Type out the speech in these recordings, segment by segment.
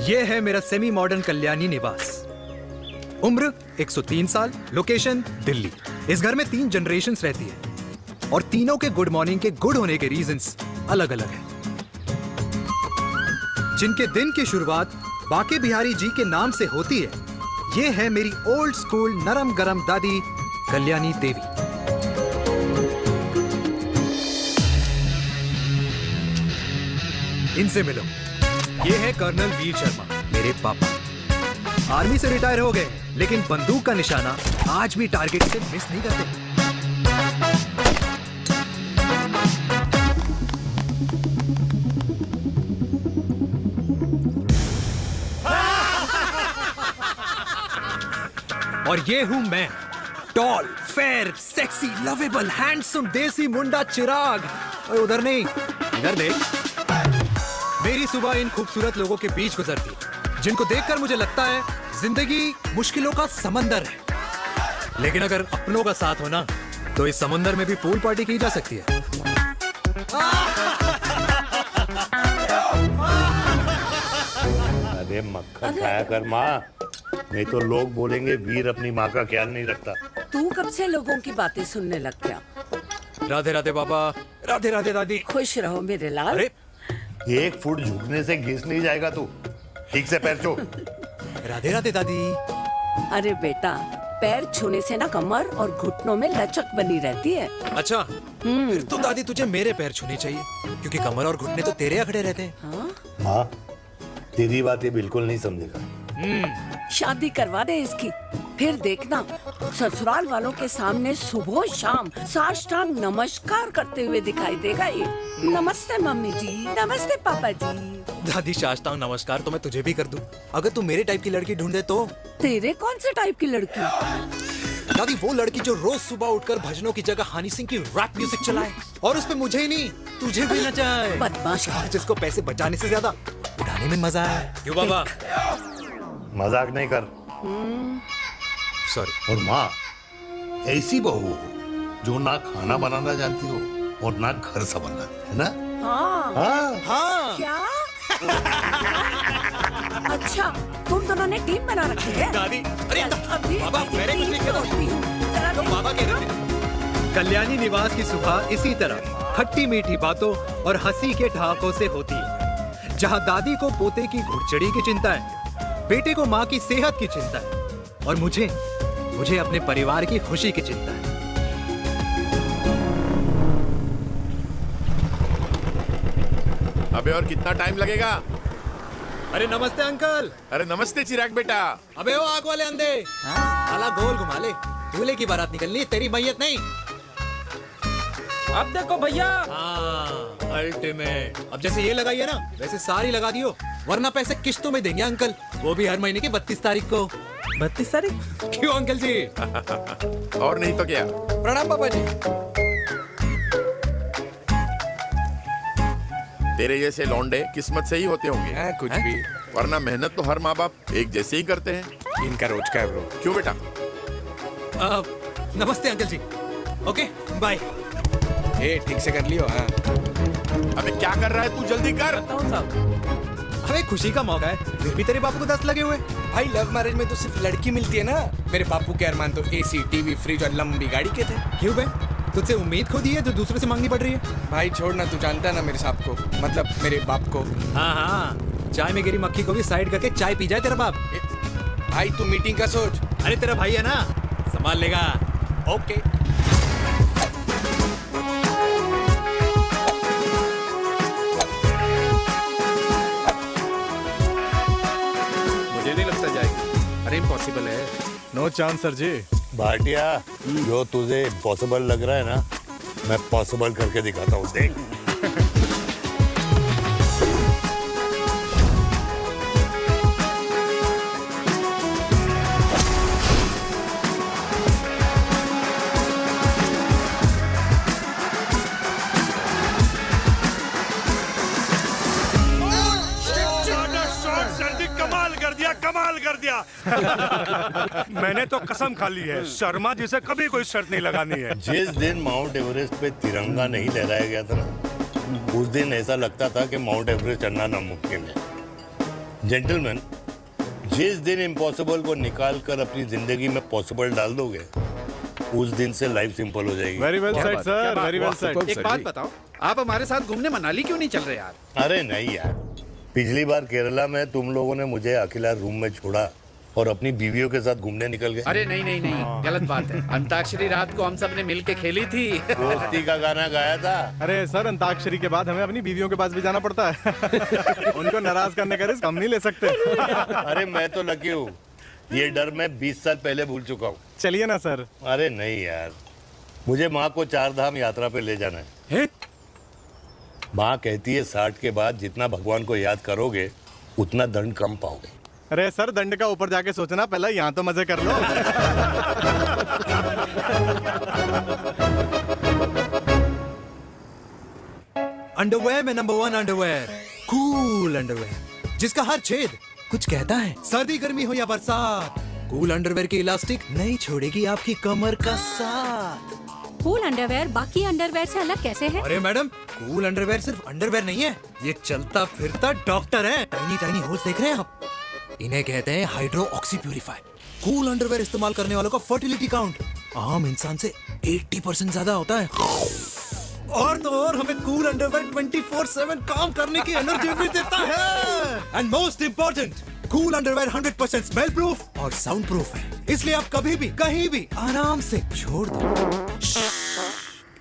ये है मेरा सेमी मॉडर्न कल्याणी निवास। उम्र 103 साल, लोकेशन दिल्ली। इस घर में 3 जनरेशंस रहती है और तीनों के गुड मॉर्निंग के गुड होने के रीजंस अलग अलग हैं। जिनके दिन की शुरुआत बाके बिहारी जी के नाम से होती है, ये है मेरी ओल्ड स्कूल नरम गरम दादी कल्याणी देवी। इनसे मिलो। ये है कर्नल वीर शर्मा, मेरे पापा। आर्मी से रिटायर हो गए लेकिन बंदूक का निशाना आज भी टारगेट से मिस नहीं करते। और ये हूं मैं, tall, fair, sexy, lovable, handsome देसी मुंडा चिराग। और उधर नहीं, इधर देख। मेरी सुबह इन खूबसूरत लोगों के बीच गुजरती है जिनको देखकर मुझे लगता है जिंदगी मुश्किलों का समंदर है, लेकिन अगर अपनों का साथ हो ना तो इस समुंदर में भी पूल पार्टी की जा सकती है। अरे मक्खन खाया कर माँ, नहीं तो लोग बोलेंगे वीर अपनी माँ का ख्याल नहीं रखता। तू कब से लोगों की बातें सुनने लग गया? राधे राधे बाबा, राधे राधे दादी। खुश रहो मेरे लाल। अरे 1 फुट झुकने से घिस नहीं जाएगा तू, ठीक से पैर छू। राधे राधे दादी। अरे बेटा, पैर छूने से ना कमर और घुटनों में लचक बनी रहती है। अच्छा, फिर तो दादी तुझे मेरे पैर छूने चाहिए क्योंकि कमर और घुटने तो तेरे अखड़े रहते हैं। हाँ? माँ, तेरी बात ये बिल्कुल नहीं समझेगा। शादी करवा दे इसकी, फिर देखना ससुराल वालों के सामने सुबह शाम साष्टांग नमस्कार करते हुए दिखाई देगा ये। नमस्ते मम्मी जी, नमस्ते पापा जी। दादी साष्टांग नमस्कार तो मैं तुझे भी कर दूं अगर तू मेरे टाइप की लड़की ढूंढे तो। तेरे कौन से टाइप की लड़की? दादी वो लड़की जो रोज सुबह उठकर भजनों की जगह हनी सिंह की रैप म्यूजिक चलाए और उसपे मुझे ही नहीं तुझे भी नचाए। बदमाश। और जिसको पैसे बचाने से ज्यादा उड़ाने में मजा है। क्यों बाबा? मजाक नहीं कर। सॉरी। और माँ, ऐसी बहू हो जो ना खाना बनाना जानती हो और ना घर संभालना, है ना? हाँ। हाँ हाँ। क्या? अच्छा, तुम दोनों ने टीम बना रखी है? दादी, अरे अभी बाबा, मैंने कुछ नहीं किया। तो बाबा कह रहे थे। कल्याणी निवास की सुबह इसी तरह खट्टी मीठी बातों और हंसी के ठहाकों से होती है, जहां दादी को पोते की घुड़चड़ी की चिंता है, बेटे को माँ की सेहत की चिंता है और मुझे अपने परिवार की खुशी की चिंता है। अबे और कितना टाइम लगेगा? अरे नमस्ते अंकल। अरे नमस्ते चिराग बेटा। अबे वो आग वाले अंधे, साला गोल घुमा ले। दूल्हे की बारात निकलनी है, तेरी मैयत नहीं। अब देखो भैया। अल्टीमेट। अब जैसे ये लगाई है ना वैसे सारी लगा दियो, वरना पैसे किस्तों में देंगे अंकल, वो भी हर महीने की 32 तारीख को। 32 तारीख? क्यों अंकल जी? और नहीं तो क्या। प्रणाम पापा जी। तेरे जैसे लौंडे किस्मत से ही होते होंगे। कुछ भी, वरना मेहनत तो हर माँ बाप एक जैसे ही करते हैं। इनका रोज का है ब्रो। क्यों बेटा? नमस्ते अंकल जी। Okay bye. ठीक से कर लियो। हाँ। अबे क्या कर रहा है तू, जल्दी कर। हमें खुशी का मौका है, फिर भी तेरे बापू को 10 लगे हुए। भाई लव मैरिज में तो सिर्फ लड़की मिलती है ना। मेरे बापू के अरमान तो एसी, टीवी, फ्रिज और लंबी गाड़ी के थे। क्यों बे? तुझसे उम्मीद खो दी है जो दूसरे से मांगनी पड़ रही है? भाई छोड़ना, तू जानता है ना मेरे साहब को, मतलब मेरे बाप को। हाँ हाँ, चाय में गिरी मक्खी को भी साइड करके चाय पी जाए तेरा बाप। भाई तू मीटिंग का सोच। अरे तेरा भाई है ना, संभाल लेगा। ओके। मुझे नहीं लगता जाएगी। अरे इम्पॉसिबल है। नो चांस सर जी। भाटिया, जो तुझे इम्पॉसिबल लग रहा है ना, मैं पॉसिबल करके दिखाता हूँ, देख। कमाल कर दिया। मैंने तो कसम खा ली है, शर्मा जी से कभी कोई शर्त नहीं लगानी है। जिस दिन माउंट एवरेस्ट पे तिरंगा नहीं लहराया गया था ना, उस दिन ऐसा लगता था कि माउंट एवरेस्ट चढ़ना नामुमकिन है। जेंटलमैन, जिस दिन इम्पॉसिबल को निकाल कर अपनी जिंदगी में पॉसिबल डाल दोगे, उस दिन से लाइफ सिंपल हो जाएगी। Very well said sir, very well said. एक बात बताओ, आप हमारे साथ घूमने मनाली क्यों नहीं चल रहे यार? अरे नहीं यार, पिछली बार केरला में तुम लोगों ने मुझे अकेला रूम में छोड़ा और अपनी बीवियों के साथ घूमने निकल गए। अरे नहीं नहीं नहीं, गलत बात है। अंताक्षरी रात को हम सब ने मिल के खेली थी। दोस्ती का गाना गाया था। अरे सर, अंताक्षरी के बाद हमें अपनी बीवियों के पास भी जाना पड़ता है। उनको नाराज करने का रिस्क हम नहीं ले सकते। अरे मैं तो लकी हूँ, ये डर मैं 20 साल पहले भूल चुका हूँ। चलिए ना सर। अरे नहीं यार, मुझे माँ को 4 धाम यात्रा पे ले जाना है। माँ कहती है 60 के बाद जितना भगवान को याद करोगे उतना दंड कम पाओगे। अरे सर, दंड का ऊपर जाके सोचना, पहले यहाँ तो मजे कर लो। अंडरवेयर में नंबर 1 अंडरवेयर, कूल अंडरवेयर, जिसका हर छेद कुछ कहता है। सर्दी गर्मी हो या बरसात, कूल अंडरवेयर की इलास्टिक नहीं छोड़ेगी आपकी कमर का साथ। कूल अंडरवेयर बाकी अंडरवेयर से अलग कैसे है? अरे मैडम, कूल अंडरवेयर सिर्फ अंडरवेयर नहीं है, ये चलता फिरता डॉक्टर है। टाइनी टाइनी होल्स देख रहे हैं आप? इन्हें कहते हैं hydro oxy purifier. Cool underwear इस्तेमाल करने वालों का फर्टिलिटी काउंट आम इंसान से 80% ज्यादा होता है। और तो और हमें कूल अंडरवेयर 24/7 काम करने की एनर्जी भी देता है। And most important, cool underwear 100% smell proof और साउंड प्रूफ है, इसलिए आप कभी भी कहीं भी आराम से छोड़ दो,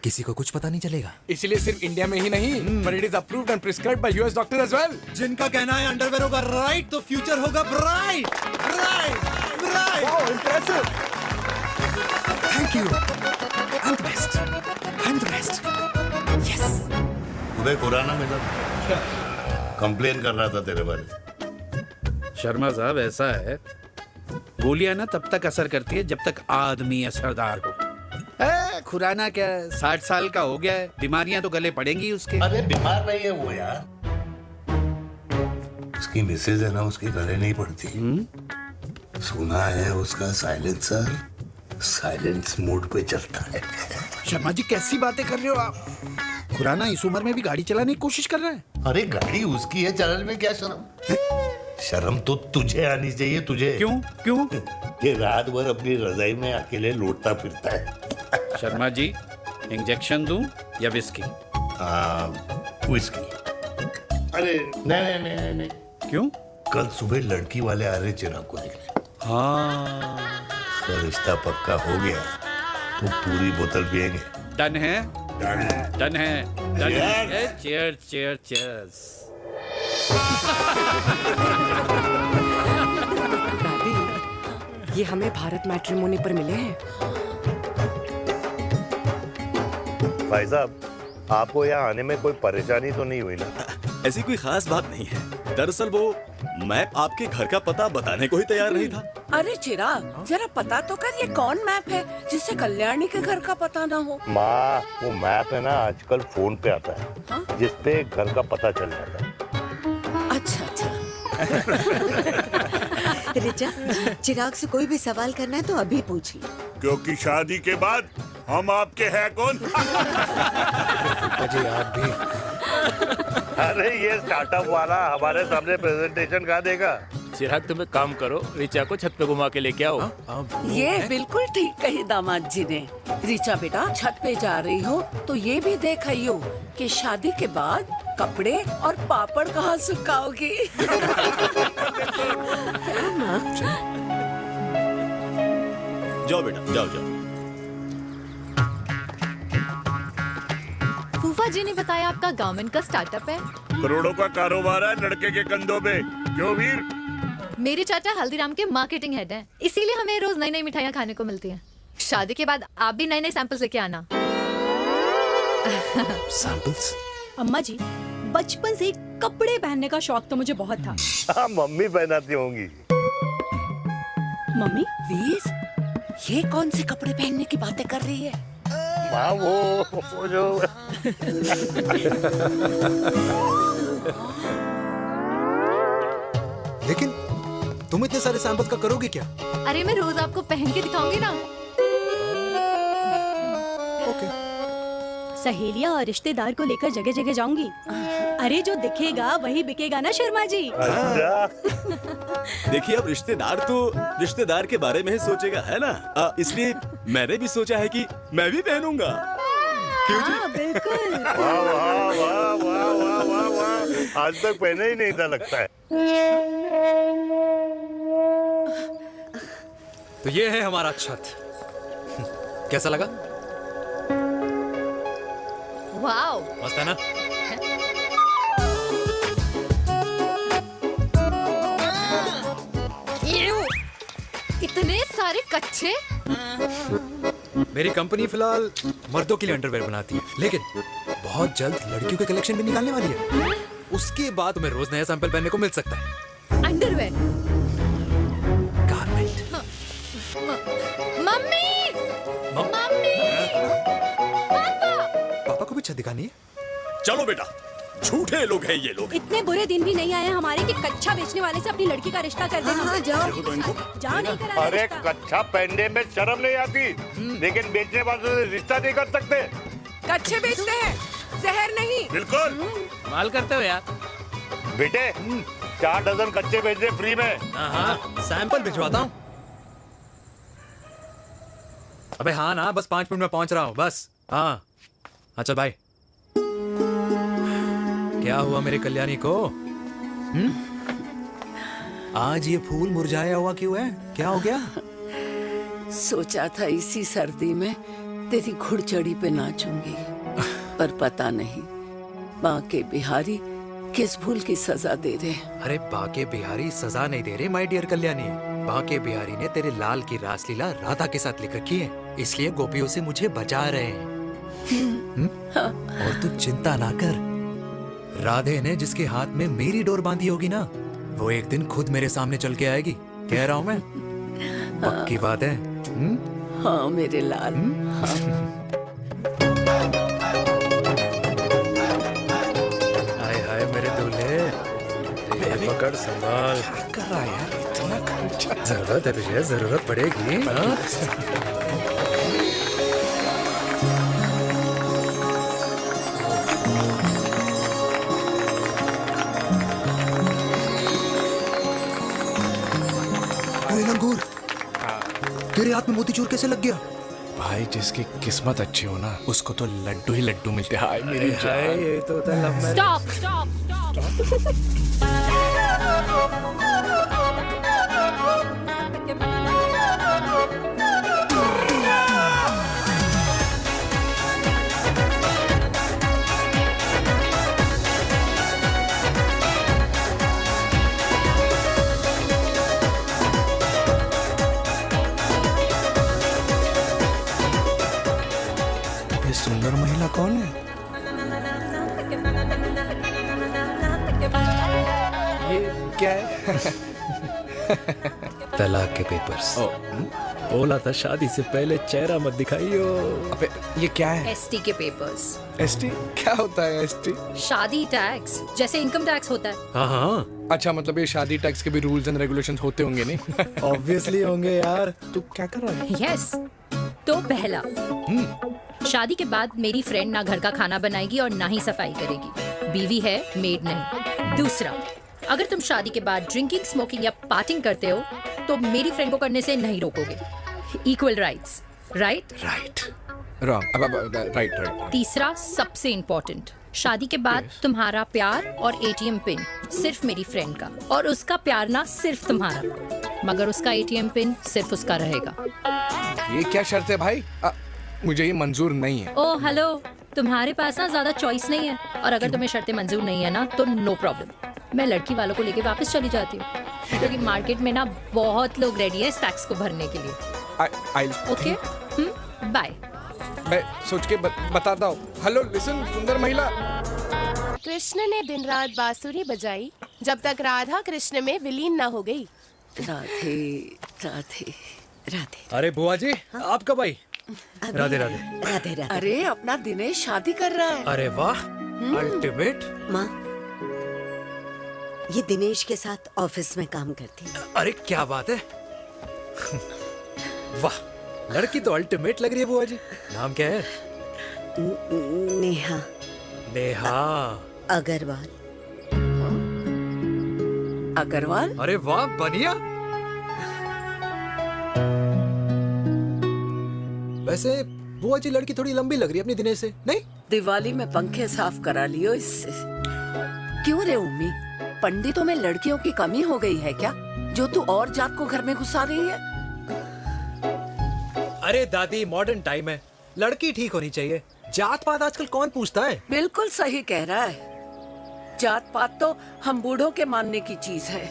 किसी को कुछ पता नहीं चलेगा। इसीलिए सिर्फ इंडिया में ही नहीं, but it is approved and prescribed by US doctor as well. जिनका कहना है अंडरवेयर होगा राइट तो फ्यूचर होगा bright, bright, bright. Oh, impressive. Thank you. I'm the best. I'm the best. Yes. तुम्हें खुराना मिला, कंप्लेन कर रहा था तेरे बारे में। शर्मा साहब, ऐसा है, गोलियां ना तब तक असर करती है जब तक आदमी असरदार हो। खुराना क्या, 60 साल का हो गया है, बीमारियां तो गले पड़ेंगी उसके। अरे बीमार नहीं है वो यार, उसकी मिसेज है ना, उसके गले नहीं पड़ती। सुना है उसका साइलेंसर साइलेंस मोड पे चलता है। शर्मा जी, कैसी बातें कर रहे हो आप? खुराना इस उम्र में भी गाड़ी चलाने की कोशिश कर रहा है। अरे गाड़ी उसकी है, चलाने में क्या शर्म? शर्म तो तुझे आनी चाहिए, तुझे। क्यों क्यों? ये रात भर अपनी रजाई में अकेले लौटता फिरता है। शर्मा जी, इंजेक्शन दूं या विस्की? विस्की। अरे नहीं नहीं नहीं नहीं। क्यों? कल सुबह लड़की वाले आ रहे चिराग को देखने। हाँ, तो रिश्ता पक्का हो गया तो पूरी बोतल पिएंगे। डन है, डन है, डन है। Cheers, cheers, cheers. दादी, ये हमें भारत मैट्रिमोनी पर मिले हैं। भाई साहब, आपको यहाँ आने में कोई परेशानी तो नहीं हुई ना? ऐसी कोई खास बात नहीं है। दरअसल वो मैप आपके घर का पता बताने को ही तैयार नहीं था। अरे चिराग, जरा पता तो कर, ये कौन मैप है जिससे कल्याणी के घर का पता ना हो? माँ, वो मैप है ना आजकल फोन पे आता है। हाँ? जिसपे घर का पता चल जाता है। अच्छा अच्छा। रिचा, चिराग से कोई भी सवाल करना है तो अभी पूछिए। क्योंकि शादी के बाद हम आपके हैं कौन? अजय आप भी। अरे ये स्टार्टअप वाला हमारे सामने प्रेजेंटेशन कहाँ देगा? चिराग, तुम एक काम करो, रिचा को छत पे घुमा के लेके आओ। ये बिल्कुल ठीक कही दामाद जी ने। रिचा बेटा, छत पे जा रही हो तो ये भी देख आइयो कि शादी के बाद कपड़े और पापड़ कहाँ सुखाओगी। जाओ बेटा, जाओ जाओ। फूफा जी ने बताया आपका गवर्नमेंट का स्टार्टअप है। करोड़ों का कारोबार है लड़के के कंधों पे। क्यों वीर? मेरे चाचा हल्दीराम के मार्केटिंग हेड हैं, इसीलिए हमें रोज नई नई मिठाइयाँ खाने को मिलती हैं। शादी के बाद आप भी नए नए सैंपल्स लेके आना। सैंपल्स? अम्मा जी, बचपन से ही कपड़े पहनने का शौक तो मुझे बहुत था। हाँ, मम्मी पहनाती होंगी। मम्मी? वीर, ये कौन से कपड़े पहनने की बातें कर रही है? माँ, वो जो लेकिन तुम इतने सारे सैंपल्स का करोगे क्या? अरे मैं रोज आपको पहन के दिखाऊंगी ना। ओके। सहेलियां और रिश्तेदार को लेकर जगह जगह जाऊंगी। अरे जो दिखेगा वही बिकेगा ना शर्मा जी। देखिए अब रिश्तेदार तो रिश्तेदार के बारे में ही सोचेगा, है ना? इसलिए मैंने भी सोचा है कि मैं भी पहनूंगा। हाँ बिल्कुल। वाह वाह वाह वाह वाह वाह वाह, आज तक पहने ही नहीं था लगता है। तो ये है हमारा छत। कैसा लगा? वाओ, मस्त है ना? इतने सारे कच्चे। मेरी कंपनी फिलहाल मर्दों के लिए अंडरवेयर बनाती है, लेकिन बहुत जल्द लड़कियों के कलेक्शन भी निकालने वाली है। उसके बाद तुम्हें रोज नया सैंपल पहनने को मिल सकता है। अंडरवेयर। गारमेंट। मम्मी, मम्मी, पापा। पापा को भी छत दिखानी है? चलो बेटा, झूठे लोग हैं ये लोग। इतने बुरे दिन भी नहीं आए हमारे कि कच्चा बेचने वाले से अपनी लड़की का रिश्ता कर देना। हाँ, जाओ जाओ नहीं करा। अरे कच्चा पहनने में शर्म नहीं आती, लेकिन बेचने वालों से रिश्ता नहीं कर सकते। कच्चे बेचते हैं, जहर नहीं। बिल्कुल माल करते हो यार। बेटे 4 डजन कच्चे भेज दे फ्री में। हाँ, सैंपल भिजवाता हूँ। अबे हाँ ना, बस 5 मिनट में पहुंच रहा हूँ बस। हाँ, अच्छा भाई। क्या हुआ मेरे कल्याणी को? आज ये फूल मुरझाया हुआ क्यों है? क्या हो गया? सोचा था इसी सर्दी में तेरी घुड़चड़ी पे नाचूंगी, पर पता नहीं बाके बिहारी किस भूल की सजा दे रहे। अरे बाके बिहारी सजा नहीं दे रहे माय डियर कल्याणी। बाके बिहारी ने तेरे लाल की रासलीला राधा के साथ लिख रखी है, इसलिए गोपियों से मुझे बचा रहे हैं। और तू चिंता ना कर, राधे ने जिसके हाथ में मेरी डोर बांधी होगी ना, वो एक दिन खुद मेरे सामने चल के आएगी। कह रहा हूँ मैं, पक्की बात है। हाँ मेरे लाल। हाय हाय मेरे दूल्हे, पकड़ संभाल। क्या कर रहा है यार, इतना खर्चा। जरूरत है तुझे, जरूरत पड़ेगी। हाँ? तेरे हाथ में मोतीचूर कैसे लग गया? भाई जिसकी किस्मत अच्छी हो ना, उसको तो लड्डू ही लड्डू मिलते हैं। हाय मेरी जान। ये तो होता है love marriage. Stop, stop, stop. ये सुंदर महिला कौन है? ये क्या है? तलाक के पेपर्स। बोला था शादी से पहले चेहरा मत दिखाइयो। अबे ये क्या है? एसटी के पेपर्स। एसटी क्या होता है? एसटी शादी टैक्स, जैसे इनकम टैक्स होता है। हाँ हाँ, अच्छा, मतलब ये शादी टैक्स के भी रूल्स एंड रेगुलेशंस होते होंगे नहीं? ऑब्वियसली होंगे यार। तू क्या कर रहा है? यस। तो पहला, शादी के बाद मेरी फ्रेंड ना घर का खाना बनाएगी और ना ही सफाई करेगी, बीवी है, मेड नहीं। दूसरा, अगर तुम शादी के बाद ड्रिंकिंग, स्मोकिंग या पार्टिंग करते हो तो मेरी फ्रेंड को करने से नहीं रोकोगे। Equal rights, right? Right. Wrong. Right right. तीसरा, सबसे इम्पोर्टेंट, शादी के बाद तुम्हारा प्यार और एटीएम पिन सिर्फ मेरी फ्रेंड का, और उसका प्यार ना सिर्फ तुम्हारा, मगर उसका एटीएम पिन सिर्फ उसका रहेगा। ये क्या शर्त है भाई? मुझे ये मंजूर नहीं है। ओ हेलो, तुम्हारे पास ना ज्यादा चॉइस नहीं है, और अगर तुम्हें शर्तें मंजूर नहीं है ना तो नो प्रॉब्लम, मैं लड़की वालों को लेके वापस चली जाती हूँ, क्योंकि मार्केट में ना बहुत लोग रेडी है इस टैक्स को भरने के लिए। Okay, bye. मैं सोच के बताता हूँ। हेलो लिसन सुंदर महिला। कृष्ण ने दिन रात बांसुरी बजाई जब तक राधा कृष्ण में विलीन ना हो गई। राधे राधे राधे। अरे बुआ जी, आप कब आई? राधे राधे। राधे राधे। अरे अपना दिनेश शादी कर रहा है। अरे वाह, अल्टीमेट। माँ, ये दिनेश के साथ ऑफिस में काम करती है। अरे क्या बात है। वाह, लड़की तो अल्टीमेट लग रही है बुआ जी। नाम क्या है? नेहा नेहा अग्रवाल। अग्रवाल? अरे वाह, बढ़िया। वैसे बुआ जी लड़की थोड़ी लंबी लग रही है अपनी दिनेश से, नहीं? दिवाली में पंखे साफ करा लियो इससे। क्यों रे उम्मी, पंडितों में लड़कियों की कमी हो गई है क्या, जो तू और जात को घर में घुसा रही है? अरे दादी, मॉडर्न टाइम है, लड़की ठीक होनी चाहिए। जात पात आजकल कौन पूछता है? बिल्कुल सही कह रहा है। जात पात तो हम बूढ़ों के मानने की चीज है,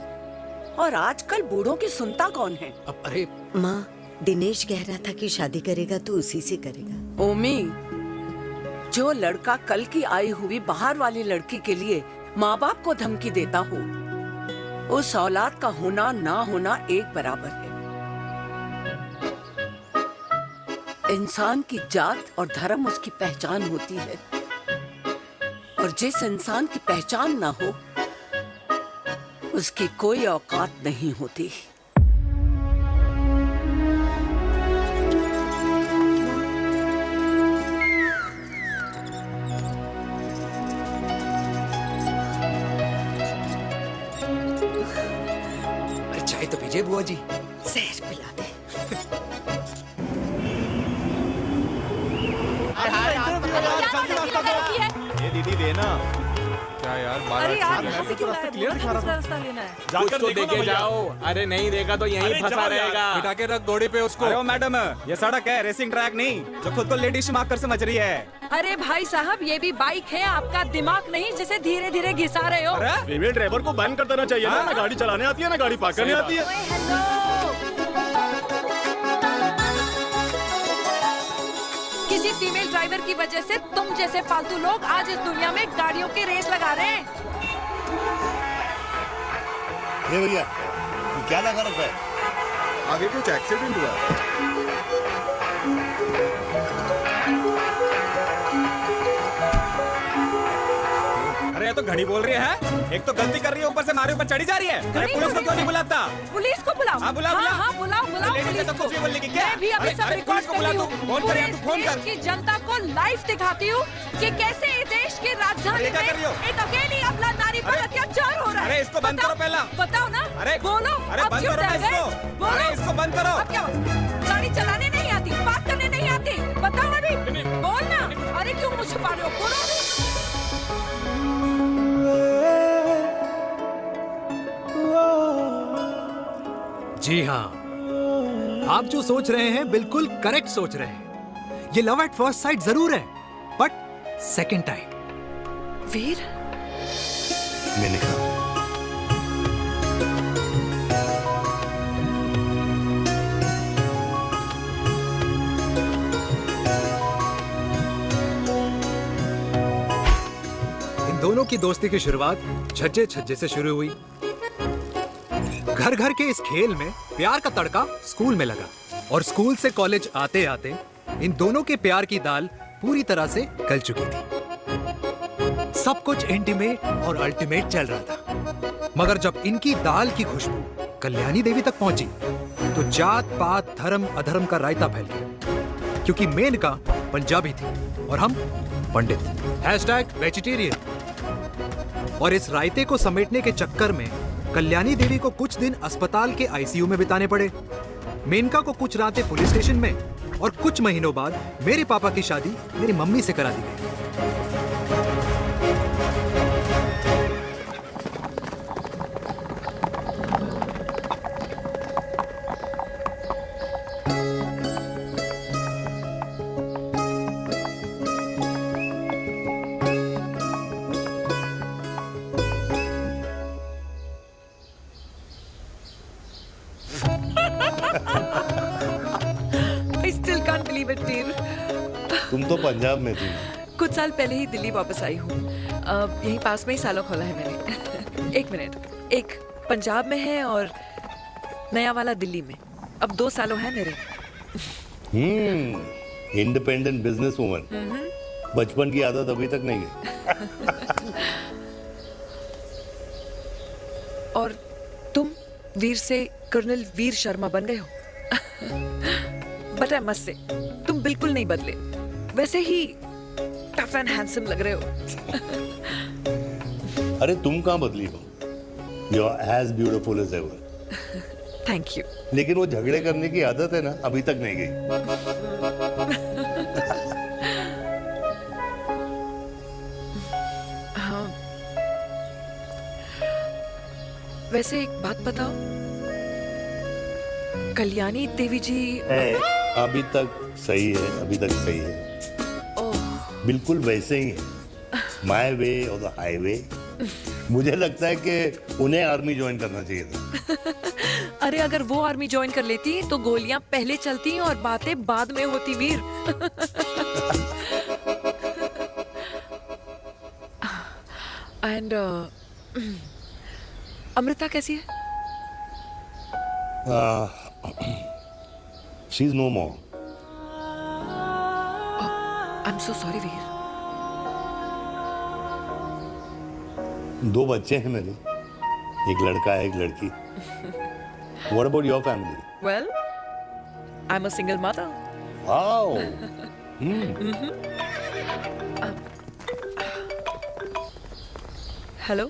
और आजकल बूढ़ों की सुनता कौन है? अरे माँ, दिनेश कह रहा था कि शादी करेगा तो उसी से करेगा। ओमी, जो लड़का कल की आई हुई बाहर वाली लड़की के लिए माँ बाप को धमकी देता हो, उस औलाद का होना ना होना एक बराबर है। इंसान की जात और धर्म उसकी पहचान होती है, और जिस इंसान की पहचान ना हो, उसकी कोई औकात नहीं होती। अरे चाय तो पीजिए बुआ जी। जहर पिला दे। ये दीदी देना। क्या यार, अरे यार, यहाँ से क्यों लाए? क्लियर दिखा रहा रास्ता लेना है। जाकर तो देखो देखे जाओ। अरे नहीं देगा तो यहीं फंसा रहेगा। बिठा के रख घोड़े पे उसको। अरे मैडम, ये सड़क है, रेसिंग ट्रैक नहीं, जो खुद को लेडी शिमाक कर समझ रही है। अरे भाई साहब, ये भी बाइक है, आपका दिमाग नहीं जिसे धीरे धीरे घिसा रहे हो। फीमेल ड्राइवर को बैन कर देना चाहिए ना गाड़ी चलाने आती है ना गाड़ी पार्क करने आती है। किसी फीमेल ड्राइवर की वजह से तुम जैसे फालतू लोग आज इस दुनिया में गाड़ियों की रेस लगा रहे हैं। ये भैया, ये क्या लगा रखा है? आगे कुछ एक्सीडेंट हुआ। अरे ये तो घड़ी बोल रही है, एक तो गलती कर रही है, ऊपर से हमारे ऊपर चढ़ी जा रही है। अरे पुलिस को क्यों नहीं बुलाता? पुलिस को बुलाओ। हाँ बुलाओ, हाँ, हाँ, बुलाओ बुलाओ लेडीज पुलिस तो को। कुछ भी बोलने की क्या? मैं भी अभी सब रिकॉर्ड कर रही हूँ। फोन कर, पूरे फोन कर। देश की जनता को लाइव दिखाती हूँ कि कैसे इस देश की राजधानी अरे क्या कर रही हो? में एक अकेली अबला नारी पर अत्याचार हो रहा है। अरे इसको बंद करो पहला। बताओ ना। अरे बोलो। अरे अब बंद क्यों करो ना डर गए? इसको। बोलो। अरे इसको बंद करो। अब क्या गाड़ी चलाने नहीं आती, बात करने नहीं आती, बताओ अभी। बोल ना। अरे क्यों मुझे छुपा रहे हो? बोलो। जी हाँ, आप जो सोच रहे हैं बिल्कुल करेक्ट सोच रहे हैं। ये लव एट फर्स्ट साइट जरूर है, बट सेकंड टाइम। वीर, मैंने कहा इन दोनों की दोस्ती की शुरुआत छज्जे छज्जे से शुरू हुई। घर घर के इस खेल में प्यार का तड़का स्कूल में लगा, और स्कूल से कॉलेज आते आते इन दोनों के प्यार की दाल पूरी तरह से गल चुकी थी। सब कुछ इंटीमेट और अल्टीमेट चल रहा था, मगर जब इनकी दाल की खुशबू कल्याणी देवी तक पहुंची तो जात पात धर्म अधर्म का रायता फैल गया, क्योंकि मेनका पंजाबी थी और हम पंडित। #वेजिटेरियन। और इस रायते को समेटने के चक्कर में कल्याणी देवी को कुछ दिन अस्पताल के आईसीयू में बिताने पड़े, मेनका को कुछ रातें पुलिस स्टेशन में, और कुछ महीनों बाद मेरे पापा की शादी मेरी मम्मी से करा दी गई। I still can't believe it, वीर। तुम तो पंजाब में थी। कुछ साल पहले ही दिल्ली वापस आई हूँ। यहीं पास में ही सालों खोला है मैंने। एक मिनट, एक पंजाब में है और नया वाला दिल्ली में। अब 2 सालों है मेरे। Independent business woman. बचपन की आदत अभी तक नहीं है। और तुम वीर से कर्नल वीर शर्मा बन गए हो। बट आई मस्ट से, तुम बिल्कुल नहीं बदले। वैसे ही टफ एंड हैंडसम लग रहे हो। अरे तुम कहाँ बदली हो? You are as beautiful as ever. Thank you. लेकिन वो झगड़े करने की आदत है ना, अभी तक नहीं गई। हाँ। वैसे एक बात बताओ, कल्याणी देवी जी अभी तक सही है, अभी तक सही है। बिल्कुल वैसे ही है, माय वे और द हाईवे। मुझे लगता है कि उन्हें आर्मी ज्वाइन करना चाहिए था। अरे अगर वो आर्मी ज्वाइन कर लेती तो गोलियां पहले चलती और बातें बाद में होती वीर। एंड अमृता कैसी है? She is no more. I am so sorry Veer. 2 बच्चे हैं मेरे, एक लड़का है, एक लड़की। What about your family? Well, I'm a single mother. Wow. Hello.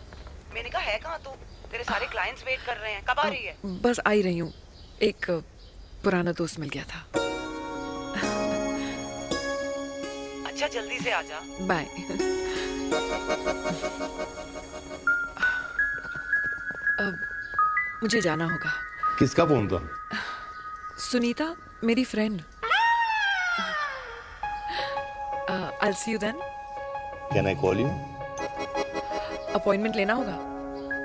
मैंने कहा है कहाँ तू? तेरे सारे क्लाइंट्स वेट कर रहे हैं, कब आ रही है? बस आ ही रही हूँ, एक पुराना दोस्त मिल गया था। अच्छा जल्दी से आ जा। बाय। अब मुझे जाना होगा। किसका फोन था? सुनीता, मेरी friend. I'll see you then. Can I call you? Appointment लेना होगा।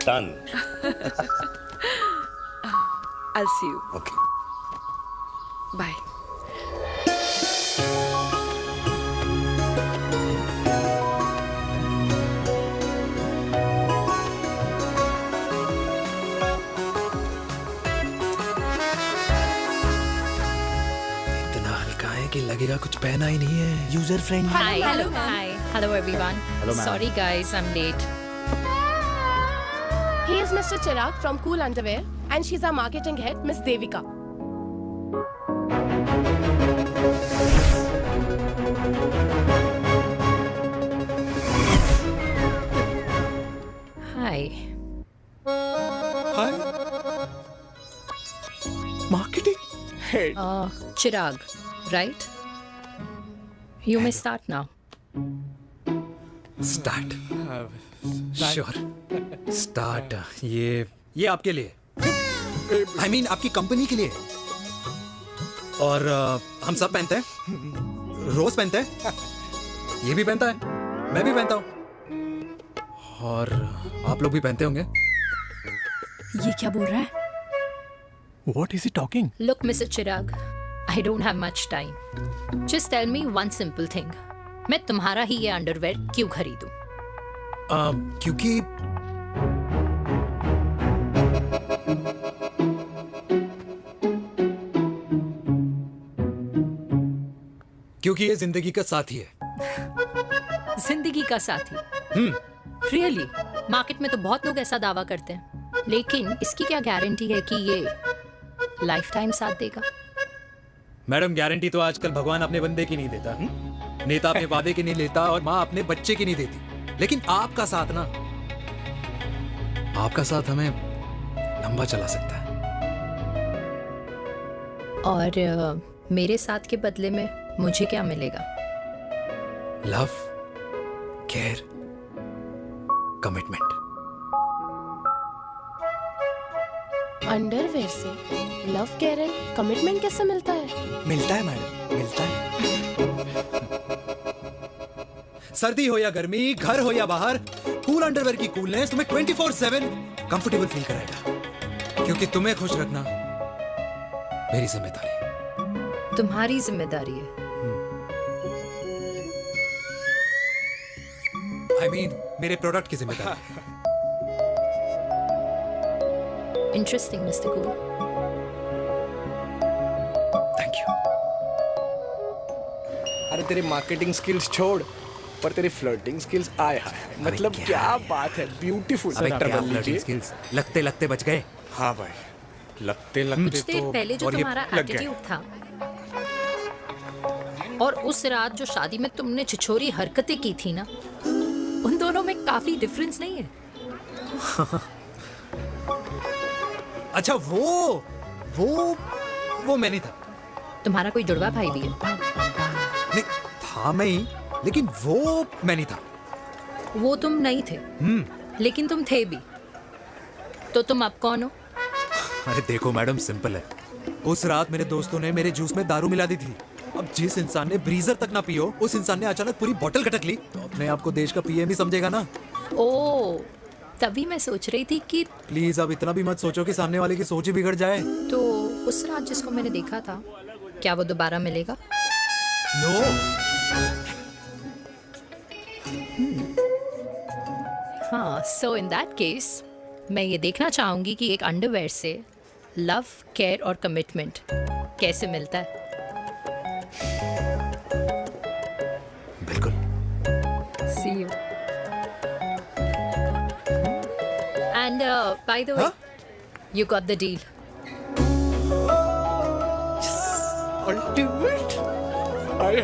Done. I'll see you. Okay. Bye. कि लगेगा कुछ पहना ही नहीं है। User friendly. Hi. Hello everyone. Hello, ma'am. Sorry guys, I'm late. He is Mr. Chirag from Cool Underwear and she's our marketing head, Miss Devika. Hi. Hi. Marketing head. Chirag, right? You may start now. Start. Sure. Start. ये आपके लिए, I mean आपकी company के लिए। और हम सब पहनते हैं, रोज पहनते हैं, ये भी पहनता है, मैं भी पहनता हूँ, और आप लोग भी पहनते होंगे। ये क्या बोल रहा है? What is he talking? Look, Mr. Chirag, I don't have much time. Just tell me one simple thing. मैं तुम्हारा ही ये अंडरवेयर क्यों खरीदूं? क्योंकि ये जिंदगी का साथी है। जिंदगी का साथी? Really? मार्केट में तो बहुत लोग ऐसा दावा करते हैं, लेकिन इसकी क्या गारंटी है कि ये लाइफ टाइम साथ देगा? मैडम, गारंटी तो आजकल भगवान अपने बंदे की नहीं देता, नेता अपने वादे की नहीं लेता, और माँ अपने बच्चे की नहीं देती। लेकिन आपका साथ ना, आपका साथ हमें लंबा चला सकता है। और मेरे साथ के बदले में मुझे क्या मिलेगा? Love, care, commitment. अंडरवेयर से लव, केयर एंड कमिटमेंट कैसे मिलता है? मिलता है मैडम, मिलता है। सर्दी हो या गर्मी, घर हो या बाहर, कूल अंडरवेयर की कूलनेस तुम्हें 24/7 कंफर्टेबल फील कराएगा। क्योंकि तुम्हें खुश रखना मेरी जिम्मेदारी है। तुम्हारी जिम्मेदारी है? I mean, मेरे प्रोडक्ट की जिम्मेदारी है। Interesting, Mr. Cool. Thank you. अरे तेरे मार्केटिंग स्किल्स छोड़, पर तेरी फ्लर्टिंग स्किल्स आए हाय, मतलब क्या बात है, ब्यूटीफुल। स्किल्स लगते लगते बच गए। हाँ भाई, लगते कुछ देर पहले जो तुम्हारा एटीट्यूड था, और उस रात जो शादी में तुमने छिछोरी हरकतें की थी ना, उन दोनों में काफी डिफरेंस नहीं है? अच्छा वो मैं नहीं था। तुम्हारा कोई जुड़वा भाई भी है? नहीं था मैं ही, लेकिन वो मैं नहीं था। वो तुम नहीं थे, लेकिन तुम थे भी। तो तुम अब कौन हो? अरे देखो मैडम, सिंपल है। उस रात मेरे दोस्तों ने मेरे जूस में दारू मिला दी थी। अब जिस इंसान ने ब्रीजर तक ना पियो, उस इंसान ने अचानक पूरी बोतल खटक ली, तो अपने आप को देश का पीएम ही समझेगा ना। ओ, तभी मैं सोच रही थी कि प्लीज अब इतना भी मत सोचो कि सामने वाले की सोच ही बिगड़ जाए। तो उस रात जिसको मैंने देखा था, क्या वो दोबारा मिलेगा? नो। हाँ, सो इन दैट केस मैं ये देखना चाहूंगी कि एक अंडरवेयर से लव, केयर और कमिटमेंट कैसे मिलता है। बिल्कुल। See you. And by the way, you got the deal. Ultimate. Hi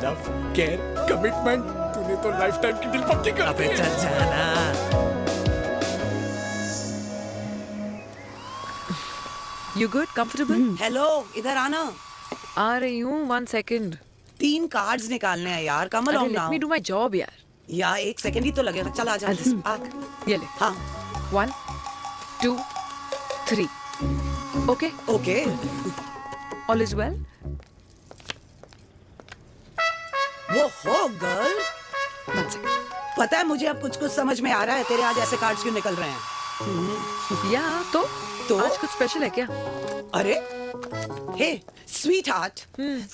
love, care, commitment. तूने तो लाइफ टाइम की डील पक्की कर दी। चल जाना। You good? Comfortable? हेलो, इधर आना। आ रही हूँ, 1 second. 3 कार्ड्स निकालने हैं यार, कम अरे along let now। me do my job यार. यार 1 सेकंड ही तो लगेगा, चल आजा। ये ले. हाँ। 1, 2, 3. Okay? Okay. All is well? वो हो गर्ल। 1 second. पता है मुझे अब कुछ समझ में आ रहा है, तेरे आज ऐसे कार्ड्स क्यों निकल रहे हैं। या तो आज कुछ स्पेशल है क्या? अरे हे स्वीट हार्ट,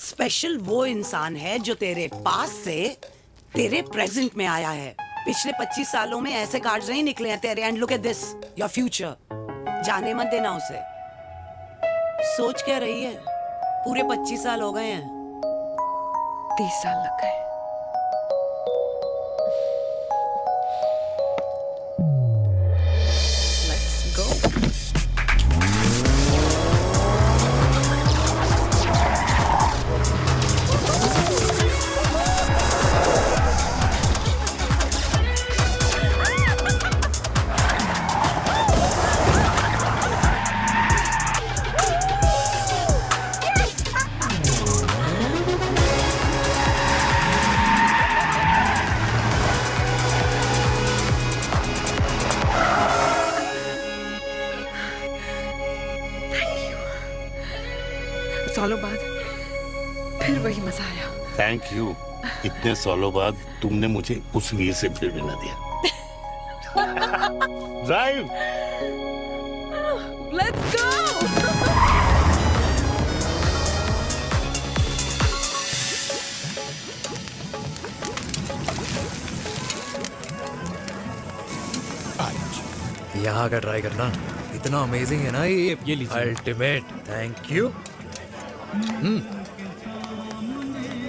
स्पेशल वो इंसान है जो तेरे पास से तेरे प्रेजेंट में आया है। पिछले 25 सालों में ऐसे कार्ड्स नहीं निकले हैं तेरे। And look at this, your future. जाने मत देना उसे। सोच क्या रही है, पूरे 25 साल हो गए हैं। 30 साल लग गए। Let's go. सालों बाद फिर वही मजा आया। Thank you. इतने सालों बाद तुमने मुझे उस वीर से फिर मिला दिया। ड्राइव। Let's go. यहाँ का ट्राई करना, इतना अमेजिंग है ना ये लीजिए। अल्टीमेट। Thank you.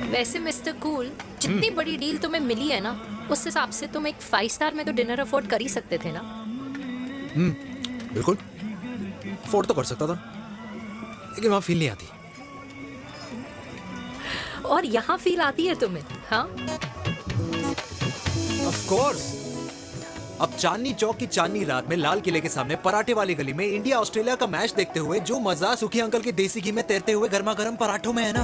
वैसे मिस्टर कूल, जितनी बड़ी डील तुम्हें मिली है ना, उस हिसाब से तुम एक 5 स्टार में तो डिनर अफोर्ड कर ही सकते थे ना। बिल्कुल अफोर्ड तो कर सकता था, लेकिन वहां फील नहीं आती। और यहाँ फील आती है तुम्हें? हाँ, ऑफ कोर्स। अब चांदनी चौक की चांदनी रात में लाल किले के सामने पराठे वाली गली में इंडिया ऑस्ट्रेलिया का मैच देखते हुए जो मजा सुखी अंकल के देसी घी में तैरते हुए गर्मा गर्म पराठों में है ना,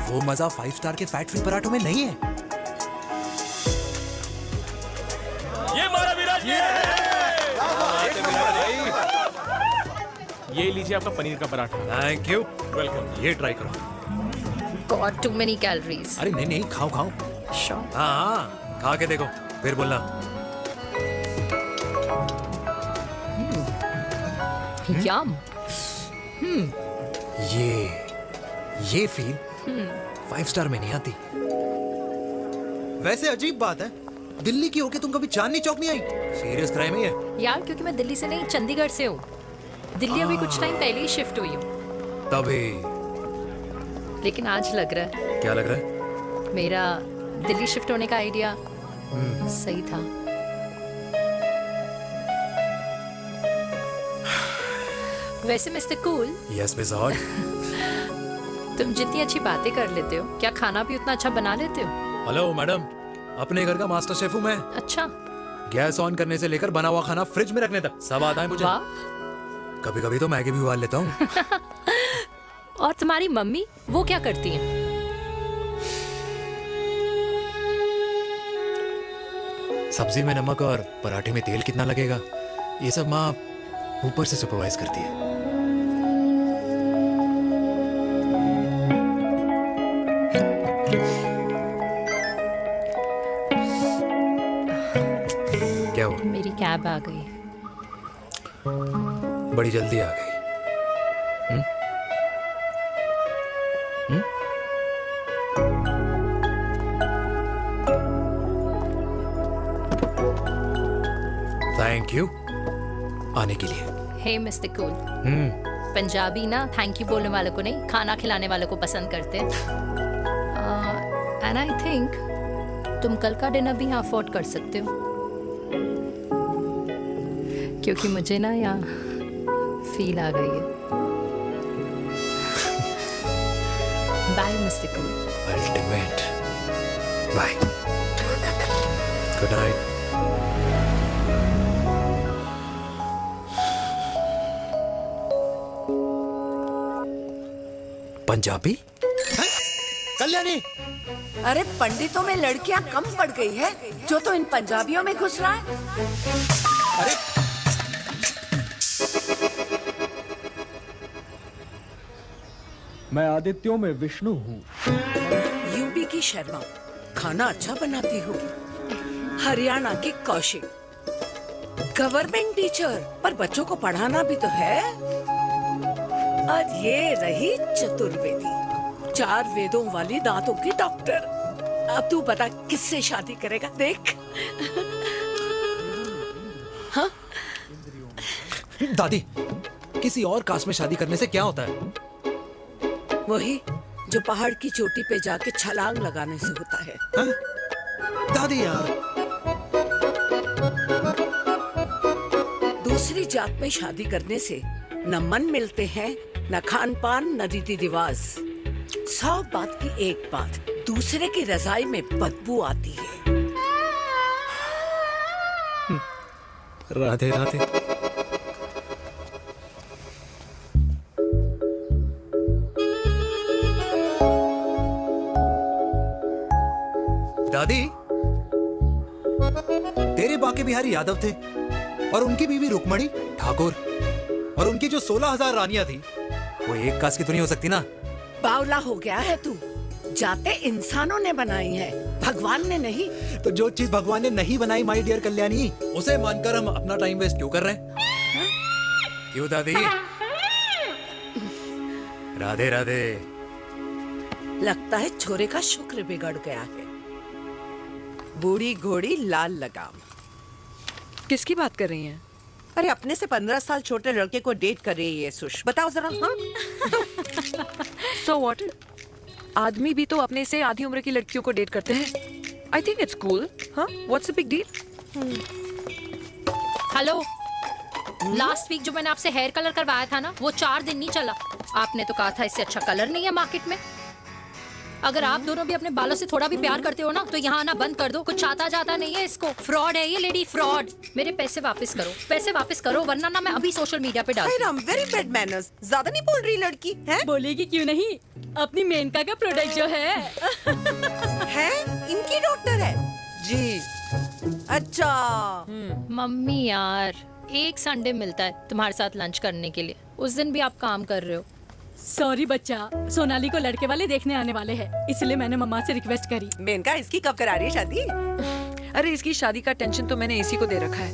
वो मजा 5 स्टार के फैट फ्री पराठों में नहीं है। ये मारा विराज। ये लीजिए आपका पनीर का पराठा। Thank you. वेलकम। ये ट्राई करो। God too many calories. अरे नहीं नहीं, खाओ खाओ। हाँ, खा के देखो फिर बोलना। यम। ये फील 5 स्टार में नहीं आती। वैसे अजीब बात है, दिल्ली की होके तुम कभी चांदनी चौक नहीं आई? सीरियस क्राइम ही है यार, क्योंकि मैं दिल्ली से नहीं, चंडीगढ़ से हूँ। दिल्ली अभी कुछ टाइम पहले ही शिफ्ट हुई हूँ। तभी। लेकिन आज लग रहा है। क्या लग रहा है? मेरा दिल्ली शिफ्ट होने का आइडिया सही था। वैसे mister cool. Yes miss hot. तुम जितनी अच्छी बातें कर लेते हो, क्या खाना भी उतना अच्छा बना लेते हो? हेलो मैडम, अपने घर का मास्टर शेफ हूँ मैं। अच्छा। गैस ऑन करने से लेकर बना हुआ खाना फ्रिज में रखने तक सब आता है मुझे। कभी कभी तो मैगी भी उबाल लेता हूँ। और तुम्हारी मम्मी वो क्या करती हैं? सब्जी में नमक और पराठे में तेल कितना लगेगा, ये सब माँ ऊपर से सुपरवाइज करती है। क्या हुआ? मेरी कैब आ गई। बड़ी जल्दी आ गई। थैंक यू आने के लिए। हे मिस्टर कूल, पंजाबी ना थैंक यू बोलने वालों को नहीं, खाना खिलाने वालों को पसंद करते हैं। एंड आई थिंक तुम कल का डिनर भी यहाँ अफोर्ड कर सकते हो, क्योंकि मुझे ना यहाँ फील आ गई है। Bye mister cool. Ultimate. Bye. Good night. Punjabi? Kalyani, अरे पंडितों में लड़कियां कम पड़ गई है जो तो इन पंजाबियों में घुस रहा है। अरे मैं आदित्यों में विष्णु हूँ। यूपी की शर्मा खाना अच्छा बनाती होगी। हरियाणा की कौशिक गवर्नमेंट टीचर, पर बच्चों को पढ़ाना भी तो है। और ये रही चतुर्वेदी, 4 वेदों वाली दांतों की डॉक्टर। अब तू बता किससे शादी करेगा? देख। हाँ? दादी, किसी और कास्ट में शादी करने से क्या होता है? वही जो पहाड़ की चोटी पे जाके छलांग लगाने से होता है। हाँ? दादी यार, दूसरी जात में शादी करने से न मन मिलते हैं, न खान पान, न रीति रिवाज। 100 बात की एक बात, दूसरे की रजाई में बदबू आती है। राधे राधे। दादी, तेरे बाके बिहारी यादव थे और उनकी बीवी रुक्मणी ठाकुर, और उनकी जो 16,000 रानियां थी वो एक कास्ट की तो नहीं हो सकती ना। बावला हो गया है तू। जाते इंसानों ने बनाई है, भगवान ने नहीं। तो जो चीज भगवान ने नहीं बनाई माय डियर कल्याणी, उसे मानकर हम अपना टाइम वेस्ट क्यों कर रहे हैं? क्यों दादी? राधे राधे। लगता है छोरे का शुक्र बिगड़ गया है। बूढ़ी घोड़ी लाल लगाम। किसकी बात कर रही हैं? अरे अपने से 15 साल छोटे लड़के को डेट कर रही है सुश, बताओ जरा। हाँ? So what? आदमी भी तो अपने से आधी उम्र की लड़कियों को डेट करते हैं। I think it's cool. हाँ? What's the big deal? Hello, last week जो मैंने आपसे हेयर कलर करवाया था ना, वो 4 दिन नहीं चला। आपने तो कहा था इससे अच्छा कलर नहीं है मार्केट में। अगर आप दोनों भी अपने बालों से थोड़ा भी प्यार करते हो ना, तो यहाँ आना बंद कर दो। कुछ आता जाता नहीं है इसको। फ्रॉड है ये लेडी, फ्रॉड। मेरे पैसे वापस करो, पैसे वापस करो, वरना ना मैं अभी सोशल मीडिया पे डाल दूँ। Very bad manners. ज्यादा नहीं बोल रही लड़की है? बोलेगी क्यों नहीं? अपनी मेनका का प्रोडक्ट जो है इनकी डॉक्टर है जी। अच्छा मम्मी यार, एक संडे मिलता है तुम्हारे साथ लंच करने के लिए, उस दिन भी आप काम कर रहे हो। सॉरी बच्चा, सोनाली को लड़के वाले देखने आने वाले हैं, इसलिए मैंने मम्मा से रिक्वेस्ट करी। मेनका, इसकी कब करा रही है शादी? अरे इसकी शादी का टेंशन तो मैंने इसी को दे रखा है।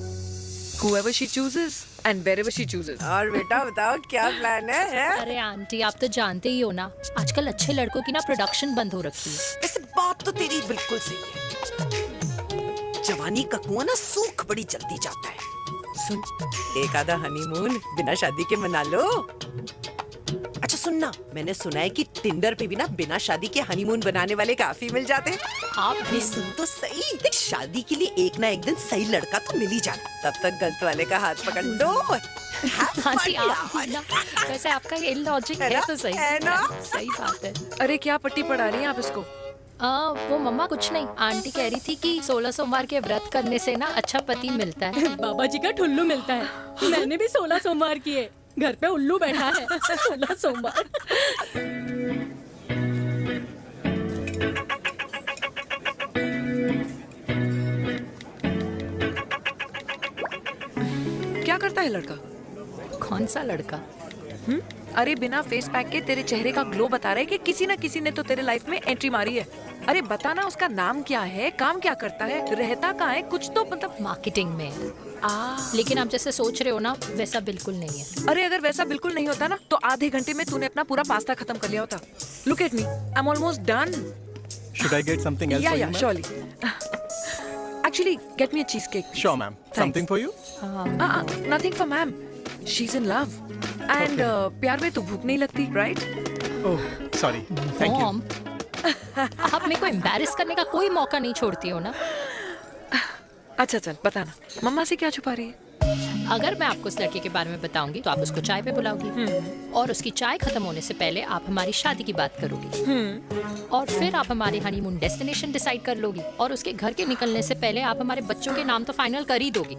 Whoever she chooses and wherever she chooses. और बेटा बताओ क्या प्लान है? अरे आंटी, आप तो जानते ही हो ना, आजकल अच्छे लड़कों की ना प्रोडक्शन बंद हो रखी है। ऐसे बात तो तेरी बिल्कुल सही है। जवानी का कुआं ना सूख बड़ी जल्दी जाता है। सुन, एक आधा हनीमून बिना शादी के मना लो। अच्छा सुनना, मैंने सुना है कि टिंडर पे भी ना बिना शादी के हनीमून बनाने वाले काफी मिल जाते हैं। आप भी सुन तो सही। देख शादी के लिए एक ना एक दिन सही लड़का तो मिल ही जाना, तब तक गलत वाले का हाथ पकड़ लो। आंटी आप ना, वैसे आपका ये लॉजिक है तो सही है ना, सही बात है। अरे क्या पट्टी पढ़ा रही हैं आप इसको? वो मम्मा कुछ नहीं, आंटी कह रही थी कि 16 सोमवार के व्रत करने से ना अच्छा पति मिलता है। बाबा जी का ठुल्लू मिलता है। मैंने भी 16 सोमवार किए, घर पे उल्लू बैठा है। 16 सोमवार। क्या करता है लड़का? कौन सा लड़का? अरे बिना फेस पैक के तेरे चेहरे का ग्लो बता रहा है कि किसी ना किसी ने तो तेरे लाइफ में एंट्री मारी है। अरे बताना उसका नाम क्या है, काम क्या करता है, रहता कहाँ है, कुछ तो मतलब। मार्केटिंग में। लेकिन आप जैसे सोच रहे हो ना वैसा बिल्कुल नहीं है। अरे अगर वैसा बिल्कुल नहीं होता ना तो आधे घंटे में तूने अपना पूरा पास्ता खत्म कर लिया होता। Look at me, I am almost done. Should I get something else for you, ma'am? surely. Actually, get me a cheesecake. Sure, ma'am. Something for you? Nothing for ma'am. She's in love. And प्यार में तो भूख नहीं लगती, right? Oh, sorry. Thank you. Mom, आप मेरे को embarrass करने का कोई मौका नहीं छोड़ती हो ना। अच्छा चल बताना, मम्मा से क्या छुपा रही है? अगर मैं आपको उस लड़के के बारे में बताऊंगी तो आप उसको चाय पे बुलाओगी, और उसकी चाय खत्म होने से पहले आप हमारी शादी की बात करोगी, और फिर आप हमारे हनीमून डेस्टिनेशन डिसाइड कर लोगी, और उसके घर के निकलने से पहले आप हमारे बच्चों के नाम तो फाइनल कर ही दोगी,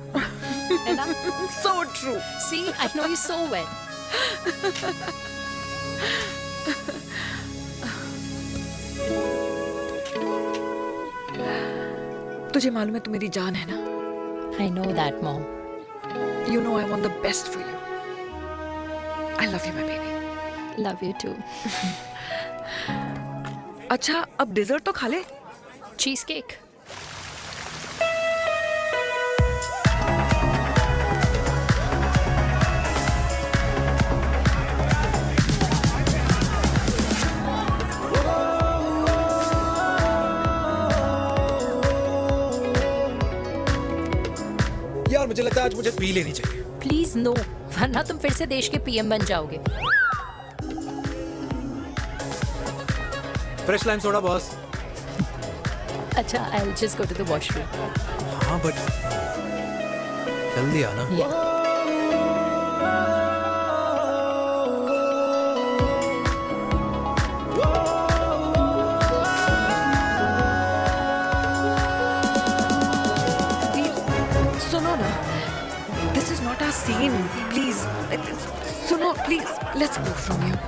है ना? So true. See, I know you so well. तुझे मालूम है तू मेरी जान है ना? I know that, Mom. You know I want the best for you. I love you, my baby. Love you too. अच्छा अब डिजर्ट तो खा ले। Cheese cake. यार मुझे लगता है आज मुझे पी लेनी चाहिए। प्लीज नो, वरना तुम फिर से देश के पीएम बन जाओगे। Fresh lime soda boss. अच्छा, I will just go to the washroom. हाँ बट जल्दी आना। सुनो ना, this is not our scene. Please, सुनो please, let's go from here.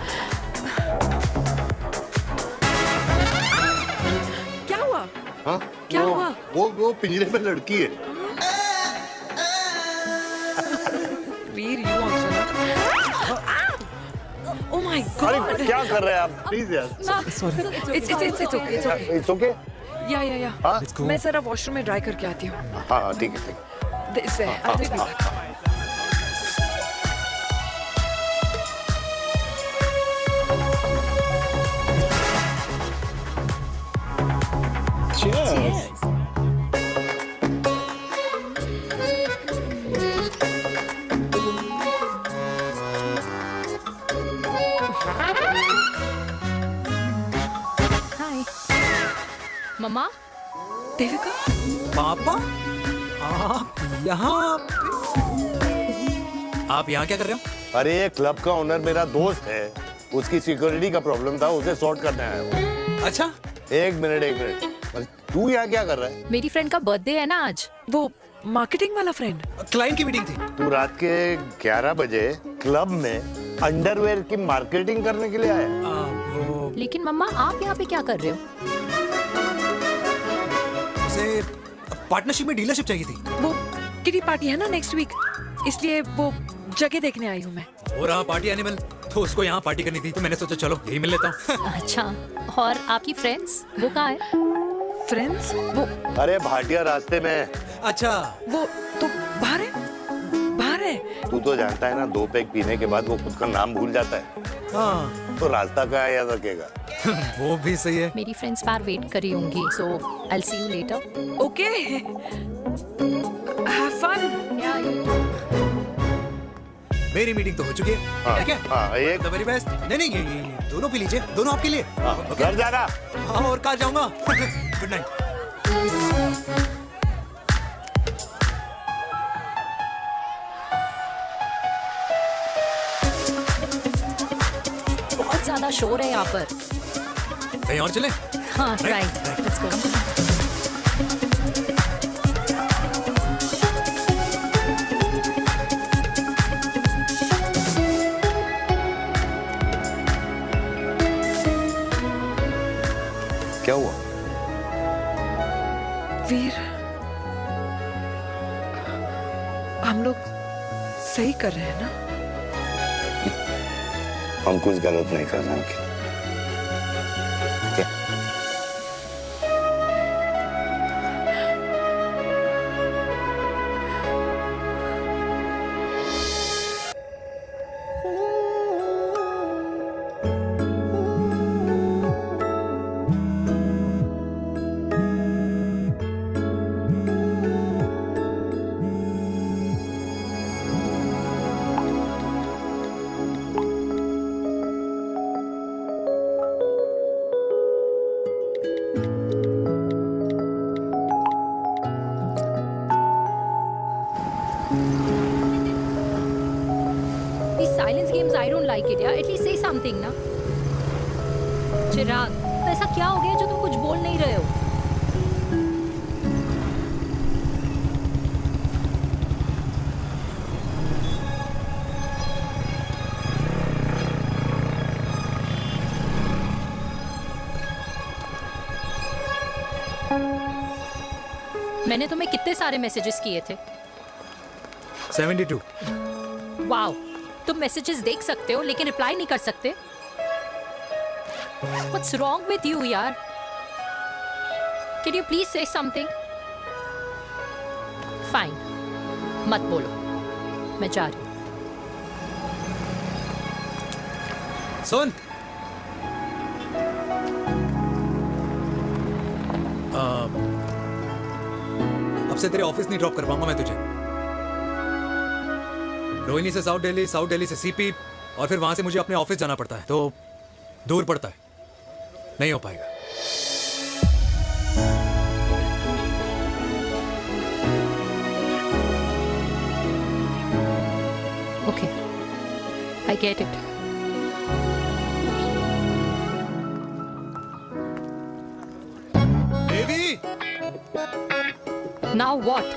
क्या हुआ? हाँ? क्या हुआ? वो पिंजरे में लड़की है। वीर, you also ना? Oh my God! अरे क्या कर रहे हैं आप? Please यार। Sorry. It's okay. It's okay. It's okay? या हाँ? मैं जरा वॉशरूम में ड्राई करके आती हूँ। हाँ ठीक है। This है, I'll just be back. Cheers. हाय मम्मा। देविका। पापा, आप यहाँ क्या कर रहे हो? अरे ये क्लब का ओनर मेरा दोस्त है, उसकी सिक्योरिटी का प्रॉब्लम था, उसे सॉर्ट करने आया हूँ। अच्छा, एक मिनट। तू यहाँ क्या कर रहा है? मेरी फ्रेंड का बर्थडे है ना आज। वो मार्केटिंग वाला फ्रेंड। क्लाइंट की मीटिंग थी। तू रात के 11 बजे क्लब में अंडरवेयर की मार्केटिंग करने के लिए आया? लेकिन मम्मा आप यहाँ पे क्या कर रहे हो? उसे पार्टनरशिप में डीलरशिप चाहिए थी। वो किटी पार्टी है ना नेक्स्ट वीक, इसलिए वो जगह देखने आई हूँ मैं। हो रहा पार्टी एनिमल, तो उसको यहाँ पार्टी करनी थी, तो मैंने सोचा चलो यही मिल लेता हूँ। अच्छा, और आपकी फ्रेंड्स वो कहाँ है? फ्रेंड्स वो अरे भाटिया रास्ते में। अच्छा, वो तो बाहर है। तू तो जानता है ना, 2 पैक पीने के बाद वो खुद का नाम भूल जाता है। हाँ। तो रास्ता कहाँ याद रखेगा? वो भी सही है। मेरी फ्रेंड्स बाहर वेट कर रही होंगी, so I will see you later. Okay, have fun. मेरी मीटिंग तो हो चुकी है। हाँ, ठीक है? हाँ, एक द वेरी बेस्ट। नहीं ये दोनों पी लीजिए, दोनों आपके लिए। घर जाना। हाँ, और कहाँ जाऊंगा? Good night. शोर है यहाँ पर। कहीं और चले? हाँ, राइट, लेट्स गो। क्या हुआ? वीर, हम लोग सही कर रहे हैं ना? हम कुछ गलत नहीं कर रहे हैं। क्या? Silence games, I don't like it, यार. At least say something, ना. चिराग, तो ऐसा क्या हो गया जो तुम कुछ बोल नहीं रहे हो? मैंने तुम्हें कितने सारे मैसेजेस किए थे? 72। वाओ, तुम मैसेजेस देख सकते हो लेकिन रिप्लाई नहीं कर सकते? What's wrong with you, यार? Can you please say something? Fine, मत बोलो, मैं जा रही हूँ। सुन, अब से तेरे ऑफिस नहीं ड्रॉप कर पाऊंगा मैं तुझे। रोहिणी से साउथ दिल्ली से सीपी, और फिर वहां से मुझे अपने ऑफिस जाना पड़ता है, तो दूर पड़ता है, नहीं हो पाएगा। Okay, I get it. Devi! Now what?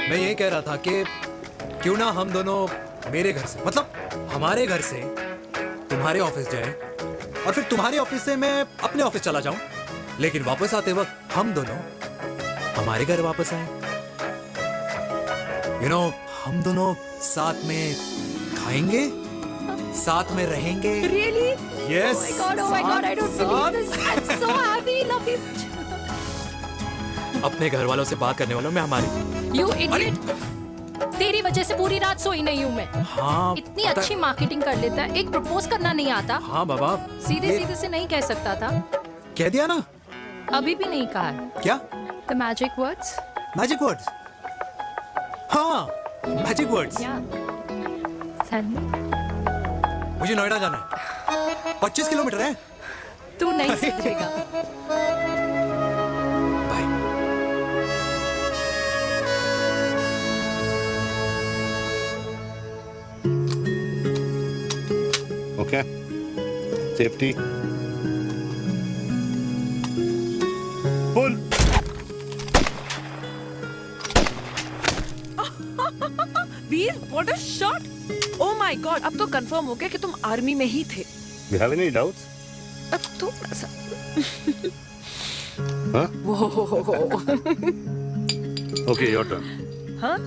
मैं ये कह रहा था कि क्यों ना हम दोनों मेरे घर से, मतलब हमारे घर से तुम्हारे ऑफिस जाए, और फिर तुम्हारे ऑफिस से मैं अपने ऑफिस चला जाऊं, लेकिन वापस आते वक्त हम दोनों हमारे घर वापस आए। यू नो, हम दोनों साथ में खाएंगे, साथ में रहेंगे। Really? Yes. Oh my God, I don't believe this. I'm so happy, love you. अपने घर वालों से बात करने वालों में हमारी। You idiot! तेरी वजह से पूरी रात सोई नहीं हूँ मैं। हाँ, इतनी अच्छी मार्केटिंग कर लेता है, एक प्रपोज करना नहीं आता। हाँ बाबा, सीधे से नहीं कह सकता था। कह दिया ना। अभी भी नहीं कहा है। क्या? The magic words? Magic words? हाँ, magic words. Tell me. मुझे नोएडा जाना है। 25 किलोमीटर है। तू नहीं समझेगा। Okay. Safety. Pull. Veer, what a shot! Oh my God! अब तो कंफर्म हो गया कि तुम आर्मी में ही थे। You have any doubts? अब थोड़ा सा। Huh? Whoa. Okay, your turn. Huh?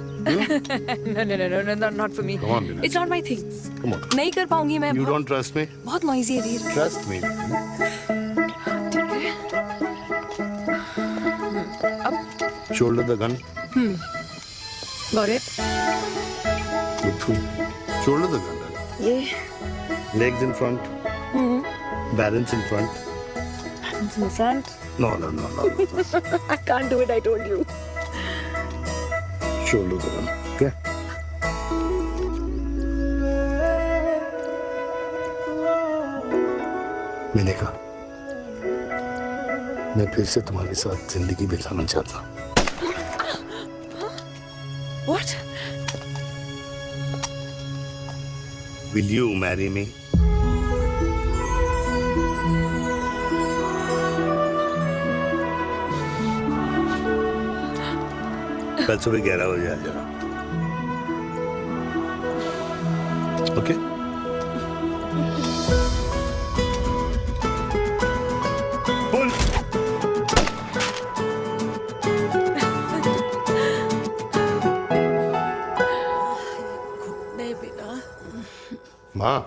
No, not for me. Come on, Vinay. It's not my thing. Come on. नहीं कर पाऊंगी मैं। You don't trust me? बहुत noisy है वीर। Trust me. Shoulder the gun. Got it. Shoulder the gun. ये। Legs in front. Balance in front. Hands in front. No. I can't do it. I told you. Shoulder the gun. Okay. मैंने कहा, मैं फिर से तुम्हारे साथ जिंदगी बिताना चाहता हूँ। What? Will you marry me? कल सुबह 11 बजे आ जाना। ओके? बोल। नहीं बेटा। माँ,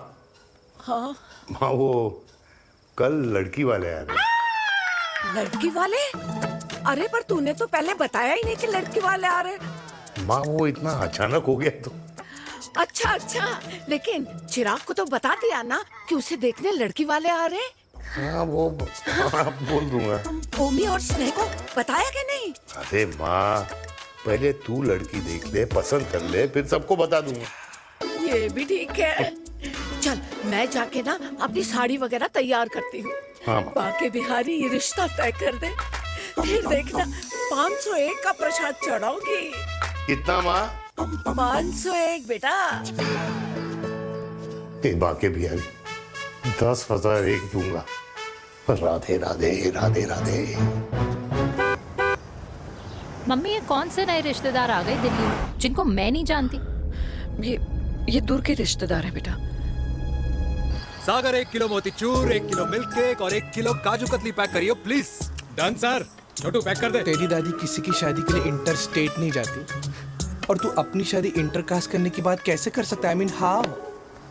हाँ। माँ वो कल लड़की वाले आ रहे। लड़की वाले? अरे पर तूने तो पहले बताया ही नहीं कि लड़की वाले आ रहे। माँ वो इतना अचानक हो गया तो। अच्छा अच्छा, लेकिन चिराग को तो बता दिया ना कि उसे देखने लड़की वाले आ रहे। हाँ वो बोल दूंगा। ओमी और स्नेह को बताया कि नहीं? अरे माँ, पहले तू लड़की देख ले, पसंद कर ले, फिर सबको बता दूंगा। ये भी ठीक है। चल मैं जाके ना अपनी साड़ी वगैरह तैयार करती हूँ। हाँ। बाकी बिहारी ये रिश्ता तय कर दे, फिर देखना 501 का प्रसाद चढ़ाऊंगी। कितना माँ? 501 बेटा। बाकी बिहारी 10,001 दूंगा। राधे राधे राधे राधे। मम्मी ये कौन से नए रिश्तेदार आ गए दिल्ली में जिनको मैं नहीं जानती? ये दूर के रिश्तेदार हैं बेटा। सागर 1 किलो मोतीचूर, 1 किलो मिल्क केक और 1 किलो काजू कतली पैक करियो please. Done sir. Chhotu pack कर दे। तेरी दादी किसी की शादी के लिए इंटर स्टेट नहीं जाती, और तू अपनी शादी इंटर कास्ट करने की बात कैसे कर सकता है? I mean, how?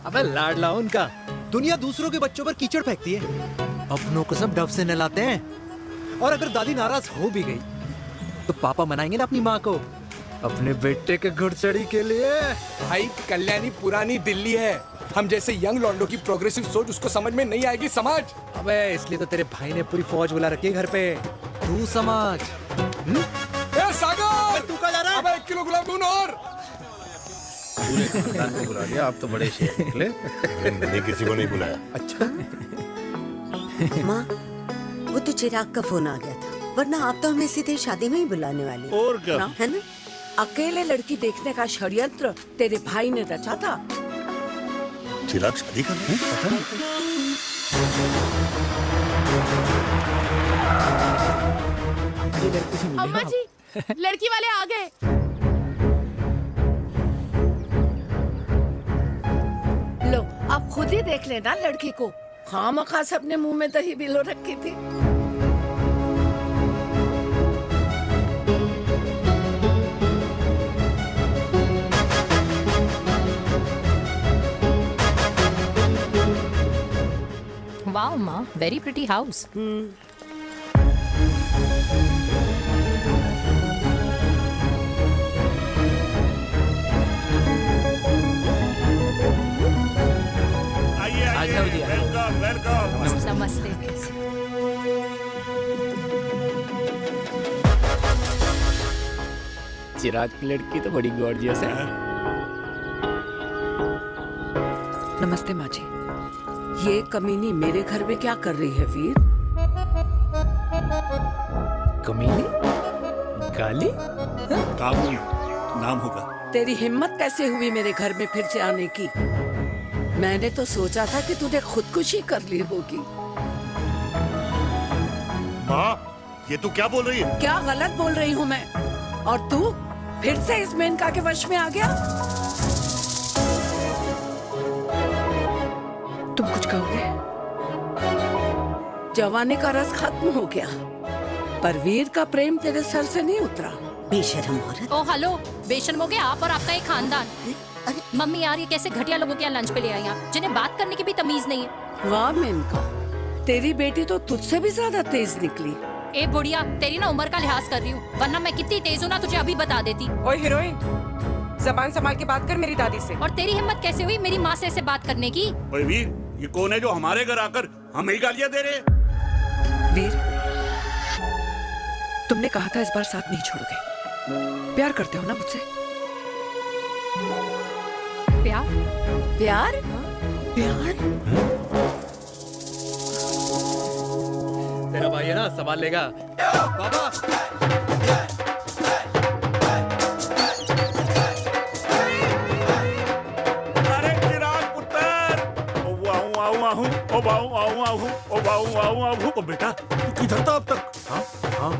अबे लाडला उनका। दुनिया दूसरों के बच्चों पर कीचड़ फेंकती है, अपनों को सब डब से नहलाते हैं। और अगर दादी नाराज हो भी गई तो पापा मनाएंगे ना अपनी माँ को अपने बेटे के घुड़चड़ी के लिए। भाई कल्याणी पुरानी दिल्ली है, हम जैसे यंग लॉन्डो की प्रोग्रेसिव सोच उसको समझ में नहीं आएगी। समझ? अबे इसलिए तो तेरे भाई ने पूरी फौज बुला रखी है घर पे, तू समझ। ए सागर, तू कहाँ जा रहा है? अबे 1 किलो गुलाब जामुन और। पूरे खानदान को बुला लिया, आप तो बड़े शेर निकले। मैंने किसी को नहीं बुलाया। अच्छा माँ, वो तो चिराग का फोन आ गया था, वरना आप तो हमें सीधे शादी में ही बुलाने वाले। और क्या? है ना? अकेले लड़की देखने का षड्यंत्र तेरे भाई ने रचा था। चिराग शादी कर रहे हैं? पता नहीं। अम्मा जी, लड़की वाले आ गए। लो अब खुद ही देख लेना लड़की को। खामखा से अपने मुंह में दही बिलो रखी थी। वाओ माँ, very pretty house. Welcome welcome. नमस्ते। चिराग की लड़की तो बड़ी गॉर्जियस है। नमस्ते माँ जी। ये कमीनी मेरे घर में क्या कर रही है वीर? कमीनी? गाली? काबुल नाम होगा। तेरी हिम्मत कैसे हुई मेरे घर में फिर से आने की? मैंने तो सोचा था कि तूने खुदकुशी कर ली होगी। माँ, ये तू क्या बोल रही है? क्या गलत बोल रही हूँ मैं? और तू फिर से इस मेनका के वश में आ गया? तुम कुछ कहोगे? जवानी का रस खत्म हो गया, पर वीर का प्रेम तेरे सर से नहीं उतरा। बेशर्म औरत। ओ हेलो, बेशर्म हो गए आप और आपका एक खानदान। मम्मी यार ये कैसे घटिया लोगों के यहाँ लंच पे ले आई आप, जिन्हें बात करने की भी तमीज नहीं है। वाह मेनका, तेरी बेटी तो तुझसे भी ज्यादा तेज निकली। ए बुढ़िया, तेरी ना उम्र का लिहाज कर रही हूँ, वरना मैं कितनी तेज हूँ ना तुझे अभी बता देती। ओए हीरोइन, जबान संभाल के बात कर मेरी दादी से। और तेरी हिम्मत कैसे हुई मेरी माँ से ऐसे बात करने की? ओए वीर, ये कौन है जो हमारे घर आकर हमें ही गालियाँ दे रहे? वीर, तुमने कहा था इस बार साथ नहीं छोड़ोगे। प्यार करते हो ना मुझसे? प्यार? प्यार? प्यार? तेरा भाई है ना, संभाल लेगा। बाबा अरे चिराग पुत्र, ओ बाऊ आऊ आऊ ओ बाऊ आऊ आऊ। ओ बेटा तू किधर था अब तक? हाँ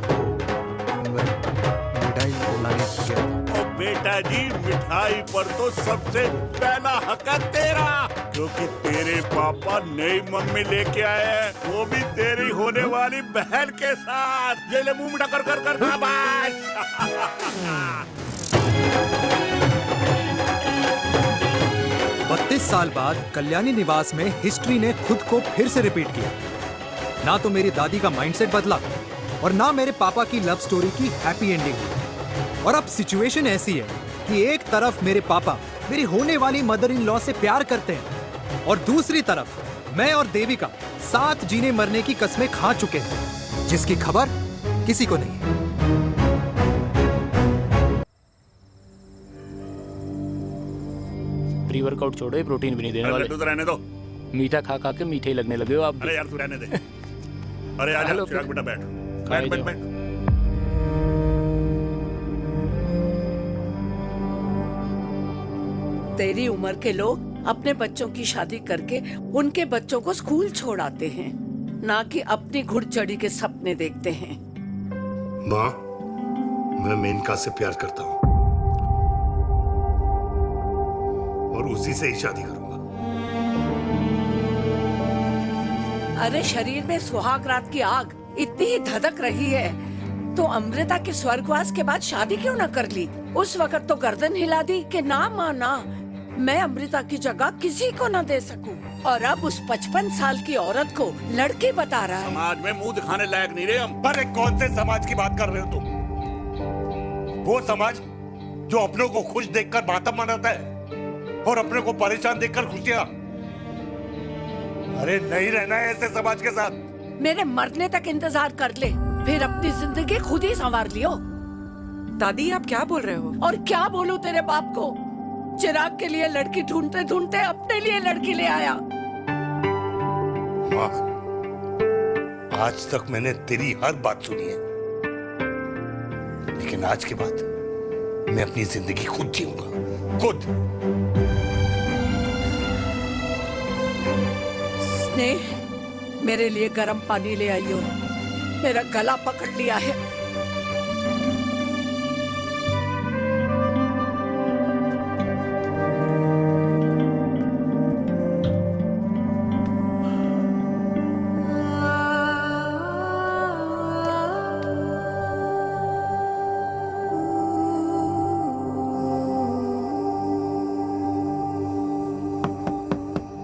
मिठाई लाने गया था। ओ बेटा जी, मिठाई पर तो सबसे पहला हक है तेरा, क्योंकि तेरे पापा नई मम्मी लेके आए हैं, वो भी तेरी होने वाली बहन के साथ। ये ले मुंह मीठा कर कर कर शाबाश। 32 साल बाद कल्याणी निवास में हिस्ट्री ने खुद को फिर से रिपीट किया। ना तो मेरी दादी का माइंडसेट बदला और ना मेरे पापा की लव स्टोरी की हैप्पी एंडिंग हुई। और अब सिचुएशन ऐसी है कि एक तरफ मेरे पापा मेरी होने वाली मदर इन लॉ से प्यार करते हैं और दूसरी तरफ मैं और देविका साथ जीने मरने की कस्में खा चुके हैं, जिसकी खबर किसी को नहीं है। प्री वर्कआउट छोड़ो, प्रोटीन भी नहीं देने वाले। तो रहने दो, मीठा खा खा के मीठे ही लगने लगे हो आप। अरे यार तू रहने दे। अरे आजा चिराग बेटा, बैठ बैठ बैठ बैठ। तेरी उम्र के लोग अपने बच्चों की शादी करके उनके बच्चों को स्कूल छोड़ आते हैं, ना कि अपनी घुड़चढ़ी के सपने देखते हैं। माँ, मैं मेनका से प्यार करता हूँ और उसी से ही शादी करूंगा। अरे शरीर में सुहाग रात की आग इतनी ही धधक रही है तो अमृता के स्वर्गवास के बाद शादी क्यों न कर ली? उस वक्त तो गर्दन हिला दी कि ना माना, मैं अमृता की जगह किसी को न दे सकूं। और अब उस 55 साल की औरत को लड़की बता रहा है। समाज में मुंह दिखाने लायक नहीं रहे हम। अरे कौन से समाज की बात कर रहे हो तुम? वो समाज जो अपनों को खुश देखकर मातम मनाता है और अपने को परेशान देखकर खुशियां। अरे नहीं रहना है ऐसे समाज के साथ। मेरे मरने तक इंतजार कर ले, फिर अपनी जिंदगी खुद ही संवार लियो। दादी आप क्या बोल रहे हो? और क्या बोलूं तेरे बाप को? चिराग के लिए लड़की ढूंढते ढूंढते अपने लिए लड़की ले आया। माँ, आज तक मैंने तेरी हर बात सुनी है, लेकिन आज के बाद मैं अपनी जिंदगी खुद जीऊंगा, खुद। स्नेह, मेरे लिए गर्म पानी ले आइयो, मेरा गला पकड़ लिया है।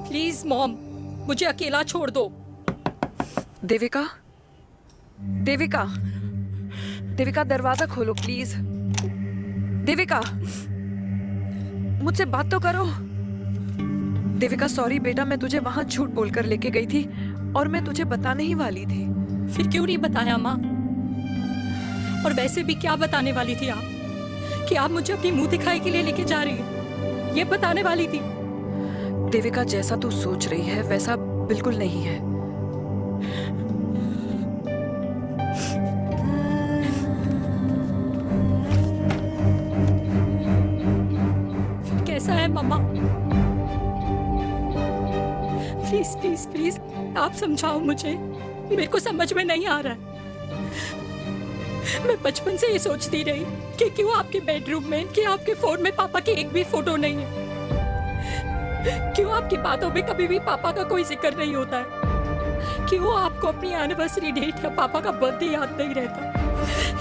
प्लीज मॉम, मुझे अकेला छोड़ दो। देविका, देविका, देविका दरवाजा खोलो प्लीज। देविका, मुझसे बात तो करो। देविका सॉरी बेटा, मैं तुझे वहां झूठ बोलकर लेके गई थी और मैं तुझे बताने ही वाली थी। फिर क्यों नहीं बताया माँ? और वैसे भी क्या बताने वाली थी आप? कि आप मुझे अपनी मुंह दिखाई के लिए लेके जा रही हैं, ये बताने वाली थी। देविका जैसा तू सोच रही है वैसा बिल्कुल नहीं है। फिर कैसा है मम्मा? प्लीज प्लीज प्लीज आप समझाओ मुझे, मेरे को समझ में नहीं आ रहा है। मैं बचपन से ये सोचती रही कि क्यों आपके बेडरूम में, कि आपके फोन में पापा की एक भी फोटो नहीं है, क्यों आपकी बातों में कभी भी पापा का कोई जिक्र नहीं होता है, क्यों आपको अपनी एनिवर्सरी डेट या पापा का बर्थडे याद नहीं रहता,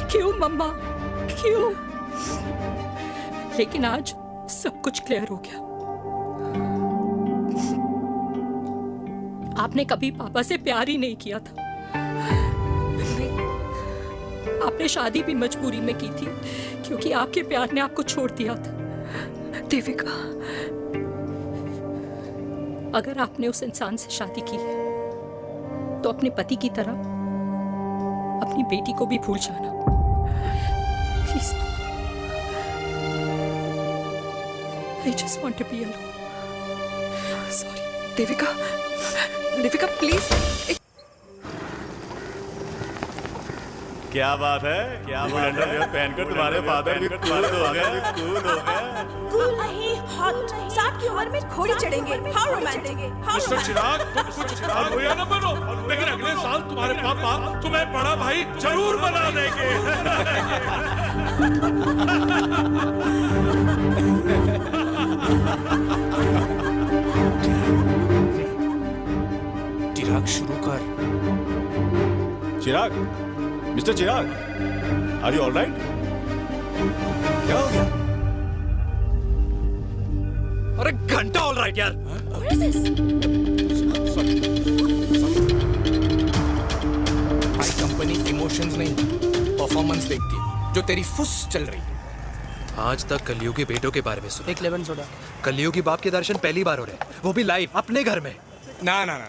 क्यों मम्मा क्यों? लेकिन आज सब कुछ क्लियर हो गया। आपने कभी पापा से प्यार ही नहीं किया था। आपने शादी भी मजबूरी में की थी क्योंकि आपके प्यार ने आपको छोड़ दिया था। देविका, अगर आपने उस इंसान से शादी की है तो अपने पति की तरह अपनी बेटी को भी भूल जाना please. I just want to be alone. Sorry, Devika, Devika please. क्या बात है, क्या बात है, पहनकर तुम्हारे फादर भी कूल हो गए, कूल हो गए। कूल नहीं, हॉट। 60 की उम्र में घोड़ी चढ़ेंगे। हाउ रोमांटिक, हाउ मिस्टर चिराग, तुम कुछ खराब हुआ ना बनो, लेकिन अगले साल तुम्हारे पापा तुम्हें बड़ा भाई जरूर बना देंगे। चिराग शुरू कर। Chirag, mister Chirag, are you alright? क्या हो गया? अरे घंटा ऑलराइट यार। भाई कंपनी इमोशंस नहीं, परफॉर्मेंस देखती है, जो तेरी फुस चल रही है। आज तक कलयुगी बेटों के बारे में सुना। एक लेमन सोडा। कलयुगी बाप के दर्शन पहली बार हो रहे हैं, वो भी लाइव अपने घर में। ना ना ना,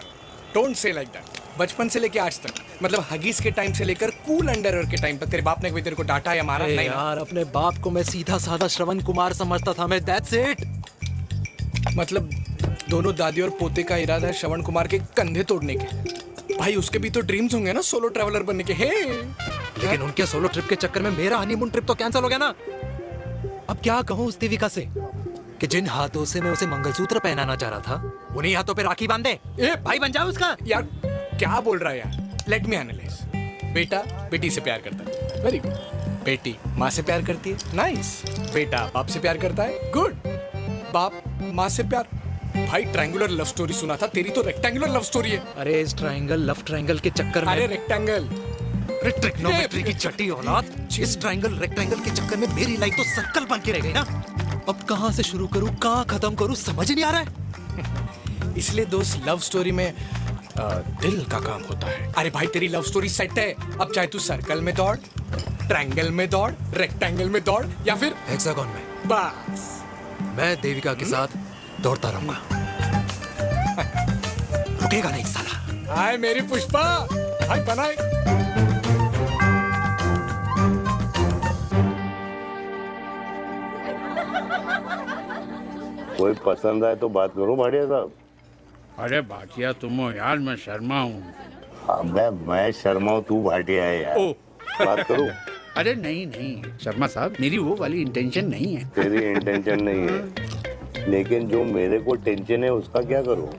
डोंट से लाइक दैट। बचपन से लेके आज तक, मतलब हगीज के टाइम से लेकर कूल अंडरवेयर के टाइम तक तेरे बाप ने कभी तेरे को डांटा या मारा? नहीं यार, अपने बाप को मैं सीधा साधा श्रवण कुमार समझता था मैं, दैट्स इट। मतलब दोनों दादी और पोते का इरादा है श्रवण कुमार के कंधे तोड़ने के। भाई उसके भी तो ड्रीम्स होंगे ना सोलो ट्रैवलर बनने के। लेकिन उनके सोलो ट्रिप के चक्कर में मेरा हनीमून ट्रिप तो कैंसिल हो गया ना। अब क्या कहूँ उस देविका से कि जिन हाथों से मैं उसे मंगलसूत्र पहनाना चाह रहा था, उन्हीं हाथों पे राखी बांध दे। भाई बन जाओ उसका। यार क्या बोल रहा है यार? Let me analyse. बेटा बेटी से प्यार करता है, वेरी गुड। बेटी माँ से प्यार करती है, नाइस। बेटा बाप से प्यार करता है, गुड। बाप माँ से प्यार। भाई ट्रायंगुलर लव स्टोरी सुना था, तेरी तो रेक्टेंगुलर लव स्टोरी है। अरे इस ट्रायंगल लव ट्रायंगल के चक्कर में, अरे रेक्टेंगल, ट्रिग्नोमेट्री की छठी औलाद, इस ट्रायंगल रेक्टेंगल के चक्कर में मेरी लाइफ तो सर्कल बन के रह गई ना। अब कहाँ से शुरू करूँ, कहाँ खत्म करूँ, समझ ही नहीं आ रहा है। इसलिए दोस्त लव स्टोरी में दिल का काम होता है। अरे भाई तेरी लव स्टोरी सेट है, अब चाहे तू सर्कल में दौड़, ट्रायंगल में दौड़, रेक्टेंगल में दौड़ या फिर हेक्सागन में, बस मैं देविका के साथ दौड़ता रहूंगा। रुकेगा नहीं साला। हाय मेरी पुष्पा, भाई बनाए। कोई पसंद आए तो बात करो भाटिया साहब। अरे भाटिया तुम हो यार, मैं शर्मा हूँ। अबे मैं शर्मा हूँ, तू भाटिया है यार। बात करो। अरे नहीं नहीं शर्मा साहब, मेरी वो वाली इंटेंशन नहीं है। तेरी इंटेंशन नहीं है, लेकिन जो मेरे को टेंशन है उसका क्या करूँ?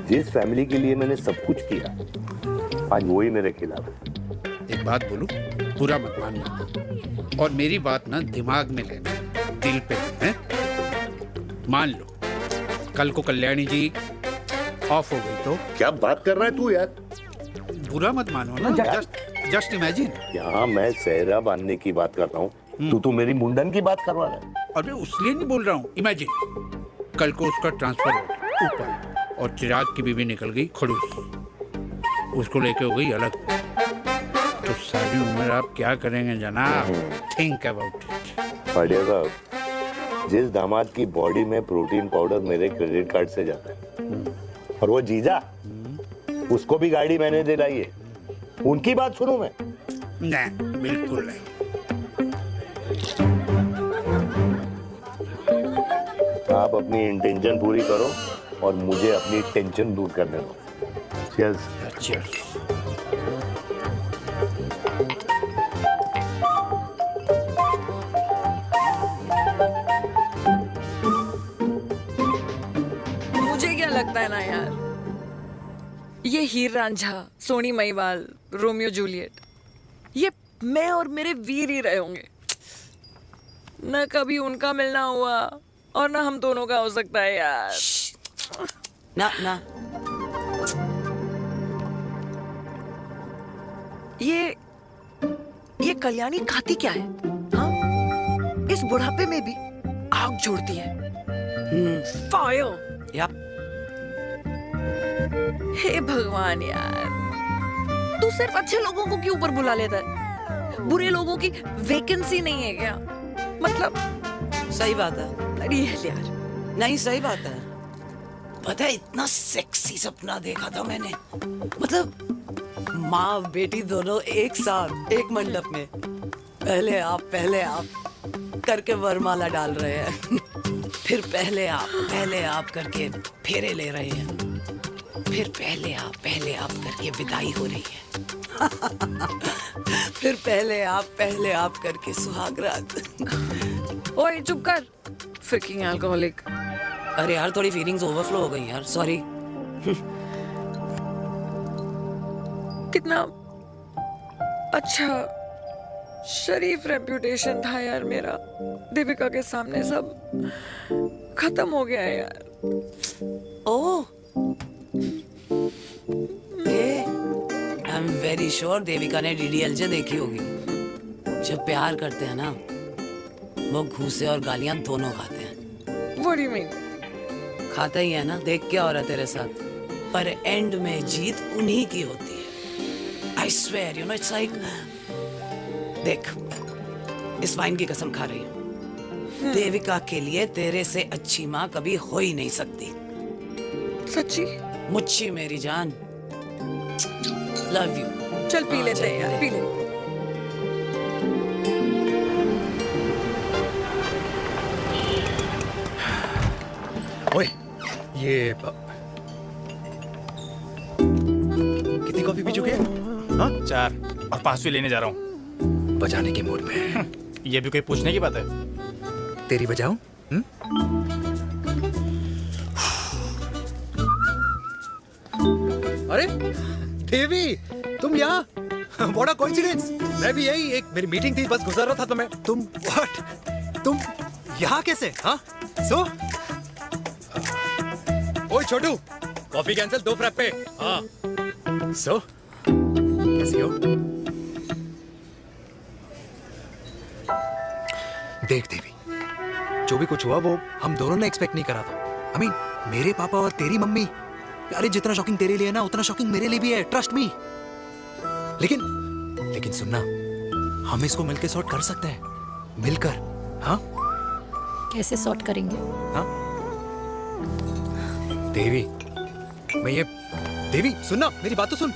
जिस फैमिली के लिए मैंने सब कुछ किया, आज वही मेरे खिलाफ है। एक बात बोलूं, बुरा मत मानना, और मेरी बात ना दिमाग में लेना, दिल पे है। मान लो कल को कल्याणी जी ऑफ हो गई तो? क्या बात कर रहा है तू यार? बुरा मत मानो ना, जस्ट इमेजिन। यहाँ मैं सेहरा बांधने की बात कर रहा हूँ, तू मेरी मुंडन की बात करवा रहा है। अरे उसलिए नहीं बोल रहा हूँ, इमेजिन कल को उसका ट्रांसफर हो गया ऊपर और चिराग की बीवी निकल गई खड़ूस, उसको लेके हो गई अलग, तो सारी उम्र आप क्या करेंगे जनाब? Think about it. बढ़िया साहब, जिस दामाद की बॉडी में प्रोटीन पाउडर मेरे क्रेडिट कार्ड से जाता है, और वो जीजा, उसको भी गाड़ी मैंने दिलाई है, उनकी बात सुनूं मैं? नहीं, बिल्कुल नहीं। आप अपनी इंटेंशन पूरी करो और मुझे अपनी टेंशन दूर करने दो। Cheers. Cheers. मुझे क्या लगता है ना यार, ये हीर रांझा, सोनी महिवाल, रोमियो जूलियट, ये मैं और मेरे वीर ही रहे होंगे। न कभी उनका मिलना हुआ और ना हम दोनों का हो सकता है यार। ना ना, ये कल्याणी खाती क्या है? हाँ? इस बुढ़ापे में भी आग जोड़ती है। फायर। हे भगवान यार, तू सिर्फ अच्छे लोगों को क्यों ऊपर बुला लेता है? बुरे लोगों की वैकेंसी नहीं है क्या? मतलब सही बात है। अरे यार, नहीं सही बात है। पता है इतना सेक्सी सपना देखा था मैंने, मतलब माँ बेटी दोनों एक साथ एक मंडप में, पहले आप करके वरमाला डाल रहे हैं फिर पहले आप करके फेरे ले रहे हैं। फिर पहले आप करके विदाई हो रही है। फिर पहले आप करके सुहागरात। ओए चुप कर, फ्रिकिंग अल्कोहलिक। अरे यार थोड़ी फीलिंग्स ओवरफ्लो हो गई यार, सॉरी। कितना अच्छा शरीफ रेप्यूटेशन था यार मेरा, दीपिका के सामने सब खत्म हो गया है यार। Oh, I am very sure Devika ने DDLJ देखी होगी। जब प्यार करते हैं ना, वो घूसे और गालियां दोनों खाते हैं। What do you mean? खाता ही है ना, देख क्या हो रहा है तेरे साथ। पर एंड में जीत उन्हीं की होती है। I swear, you know, it's like, देख, इस वाइन की कसम खा रही हूँ, देविका के लिए तेरे से अच्छी माँ कभी हो ही नहीं सकती। सच्ची? मुच्छी मेरी जान, लव यू। चल पी लेते हैं यार, पी ले। ओए, ये कितनी कॉफी पी चुके हैं? हाँ? 4 और 5वीं लेने जा रहा हूँ। बजाने के मूड में। ये भी कोई पूछने की बात है? तेरी बजाऊं? अरे देवी, तुम यहाँ? What a coincidence! मैं भी यही, एक मेरी मीटिंग थी, बस गुजर रहा था तो मैं। तुम यहाँ कैसे? हाँ? ओए छोटू, कॉफी कैंसिल, 2 फ्रैप्पे। हाँ। कैसी हो? देख देवी, जो भी कुछ हुआ वो हम दोनों ने एक्सपेक्ट नहीं करा था। I mean, मेरे पापा और तेरी मम्मी, अरे जितना शॉकिंग तेरे लिए ना, उतना शॉकिंग मेरे लिए भी है, ट्रस्ट मी। लेकिन सुनना, हम इसको मिलकर सॉर्ट कर सकते हैं, मिलकर। हाँ? कैसे सॉर्ट करेंगे? हाँ? देवी, देवी सुनना, मेरी बात तो सुन।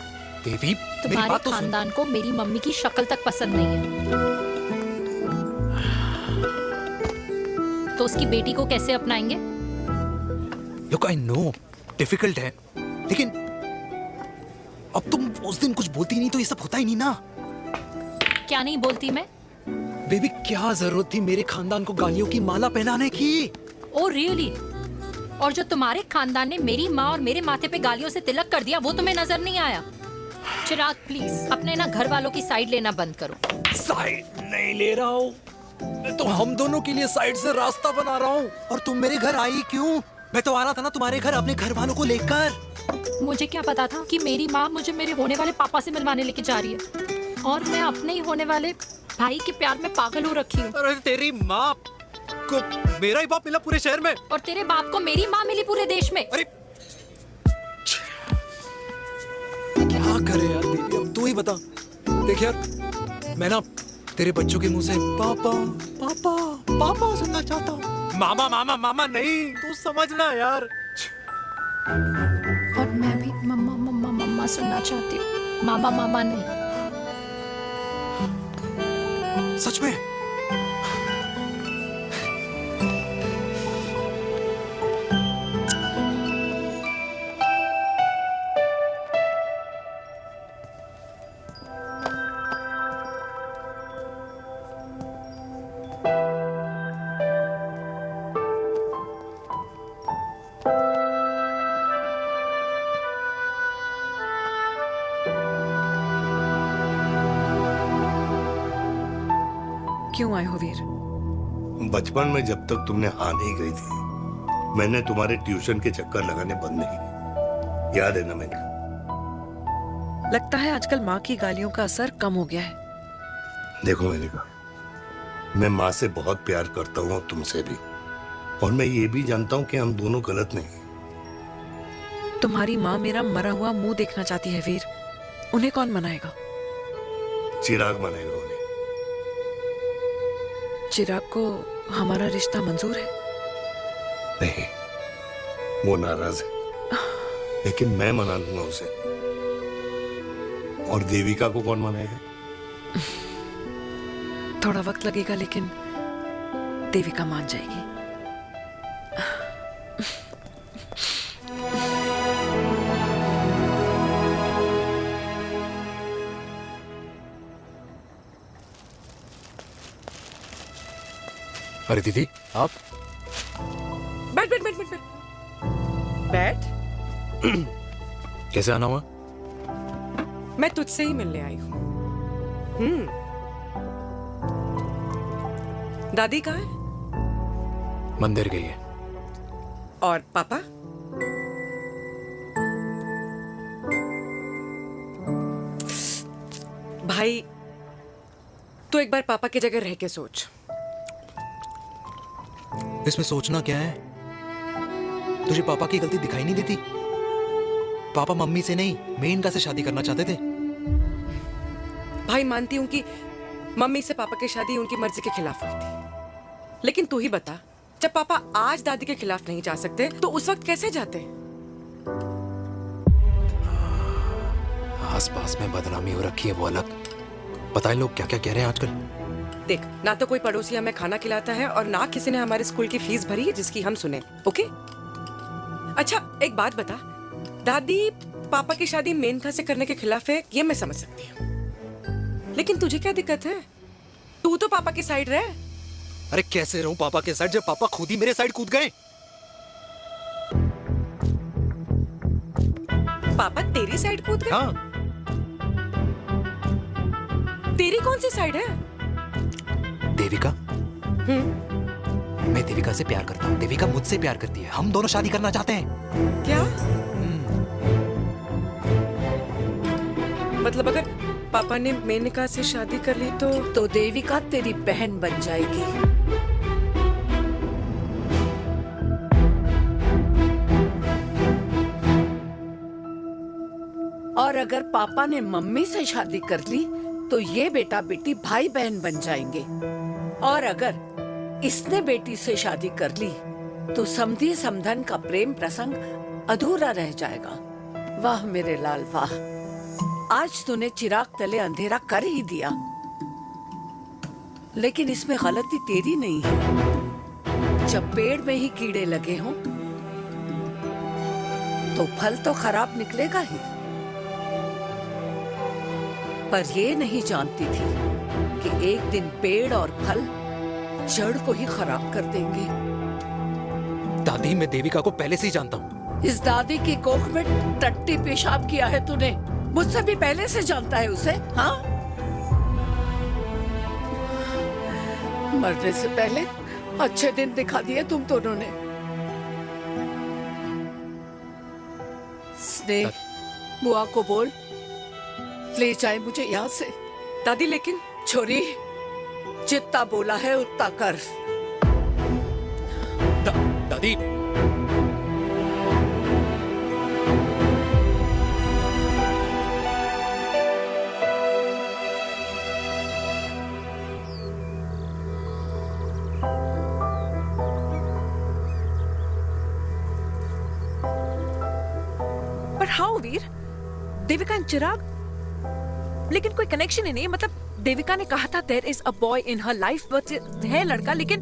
देवी, मेरी बात तो सुन। तुम्हारे खानदान को मेरी मम्मी की शक्ल तक पसंद नहीं है, तो उसकी बेटी को कैसे अपनाएंगे? Look, I know, डिफिकल्ट है, लेकिन अब तुम उस दिन कुछ बोलती नहीं तो ये सब होता ही नहीं ना। क्या नहीं बोलती मैं? बेबी, क्या जरूरत थी मेरे खानदान को गालियों की माला पहनाने की? Oh really? और जो तुम्हारे खानदान ने मेरी माँ और मेरे माथे पे गालियों से तिलक कर दिया, वो तुम्हें नजर नहीं आया? चिराग प्लीज अपने ना घर वालों की साइड लेना बंद करो। साइड नहीं ले रहा हूँ, मैं तो हम दोनों के लिए साइड से रास्ता बना रहा हूँ। और तुम मेरे घर आई क्यों? मैं तो आ रहा था ना तुम्हारे घर अपने घर वालों को लेकर। मुझे क्या पता था कि मेरी माँ मुझे मेरे होने वाले पापा से मिलवाने लेके जा रही है, और मैं अपने ही होने वाले भाई के प्यार में पागल हो रखी हूँ। अरे तेरी माँ को मेरा ही बाप मिला पूरे शहर में, और तेरे बाप को मेरी माँ मिली पूरे देश में। अरे क्या करे यार दीदी, अब तू ही बता। देख यार, मैं ना तेरे बच्चों के मुंह से पापा पापा पापा सुनना चाहता हूँ। मामा मामा मामा नहीं, तू समझना यार। और मैं भी मम्मा मम्मा मम्मा सुनना चाहती हूँ, मामा मामा नहीं। सच में? क्यों आए हो वीर? बचपन में जब तक तुमने हाँ नहीं गई थी, मैंने तुम्हारे ट्यूशन के चक्कर लगाने बंद नहीं किए, याद है ना? मैंने लगता है आजकल माँ की गालियों का असर कम हो गया है। देखो मैंने कहा, मैं माँ से बहुत प्यार करता हूँ और तुमसे भी, और मैं ये भी जानता हूँ कि हम दोनों गलत नहीं। तुम्हारी माँ मेरा मरा हुआ मुंह देखना चाहती है वीर, उन्हें कौन मनाएगा? चिराग मनाएगा उन्हें। चिराग को हमारा रिश्ता मंजूर है? नहीं, वो नाराज है, लेकिन मैं मना लूंगा उसे। और देविका को कौन मनाएगा? थोड़ा वक्त लगेगा, लेकिन देविका मान जाएगी। अरे दीदी आप बैठ बैठ बैठ बैठ बैठ। बैठ। कैसे आना हुआ? मैं तुझसे ही मिलने आई हूँ। दादी कहाँ है? मंदिर गई है। और पापा? भाई तू एक बार पापा की जगह रह के सोच। इसमें सोचना क्या है? तुझे पापा की गलती दिखाई नहीं देती? पापा मम्मी से नहीं मेनका से शादी करना चाहते थे। भाई मानती हूँ कि मम्मी से पापा की शादी उनकी मर्जी के खिलाफ हुई थी, लेकिन तू ही बता, जब पापा आज दादी के खिलाफ नहीं जा सकते तो उस वक्त कैसे जाते? आसपास में बदनामी हो रखी है वो अलग। पता है लोग क्या क्या कह रहे हैं आजकल? देख, ना तो कोई पड़ोसी हमें खाना खिलाता है और ना किसी ने हमारे स्कूल की फीस भरी है जिसकी हम सुने। ओके? अच्छा एक बात बता, दादी पापा की शादी मेनका से करने के खिलाफ है, ये मैं समझ सकती हूँ, लेकिन तुझे क्या दिक्कत है? तू तो पापा की साइड रहे। अरे कैसे रहूं पापा के साइड जब पापा खुद ही मेरे साइड कूद गए? पापा तेरी साइड कूद गए? हाँ। तेरी कौन सी साइड है? देविका। मैं देविका से प्यार करता हूँ, देविका मुझसे प्यार करती है, हम दोनों शादी करना चाहते हैं। क्या? मतलब अगर पापा ने मेनका से शादी कर ली तो देविका तेरी बहन बन जाएगी। और अगर पापा ने मम्मी से शादी कर ली तो ये बेटा बेटी भाई बहन बन जाएंगे। और अगर इसने बेटी से शादी कर ली तो समधी समधन का प्रेम प्रसंग अधूरा रह जाएगा। वाह मेरे लाल वाह, आज तूने चिराग तले अंधेरा कर ही दिया, लेकिन इसमें गलती तेरी नहीं है। जब पेड़ में ही कीड़े लगे हों तो फल तो खराब निकलेगा ही। पर ये नहीं जानती थी कि एक दिन पेड़ और फल जड़ को ही खराब कर देंगे। दादी मैं देविका को पहले से ही जानता हूँ। इस दादी की कोख में टट्टी पेशाब किया है तूने, मुझसे भी पहले से जानता है उसे। हाँ, मरने से पहले अच्छे दिन दिखा दिए तुम दोनों ने। स्नेह, बुआ को बोल ले जाए मुझे यहाँ से। दादी लेकिन छोरी, जितना बोला है उतना कर। दादी पर हाउ वीर, देविका एंड चिराग, लेकिन कोई कनेक्शन ही नहीं। मतलब देविका ने कहा था there is a boy in her life, but है लड़का, लेकिन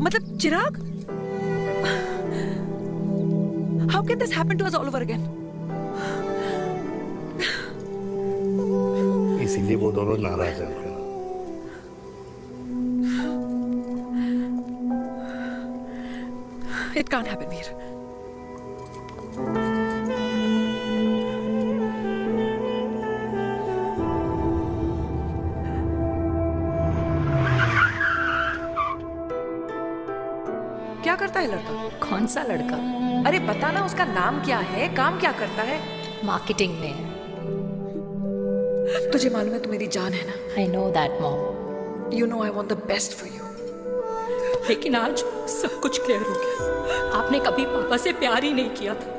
मतलब Chirag, how can this happen to us all over again? इसीलिए वो दोनों नाराज हैं। It can't happen Veer. क्या करता है लड़का? कौन सा लड़का? अरे बता ना, उसका नाम क्या है, काम क्या करता है? मार्केटिंग में है। तुझे मालूम है तू मेरी जान है ना? I know that mom. You know I want the best for you. लेकिन आज सब कुछ क्लियर हो गया। आपने कभी पापा से प्यार ही नहीं किया था।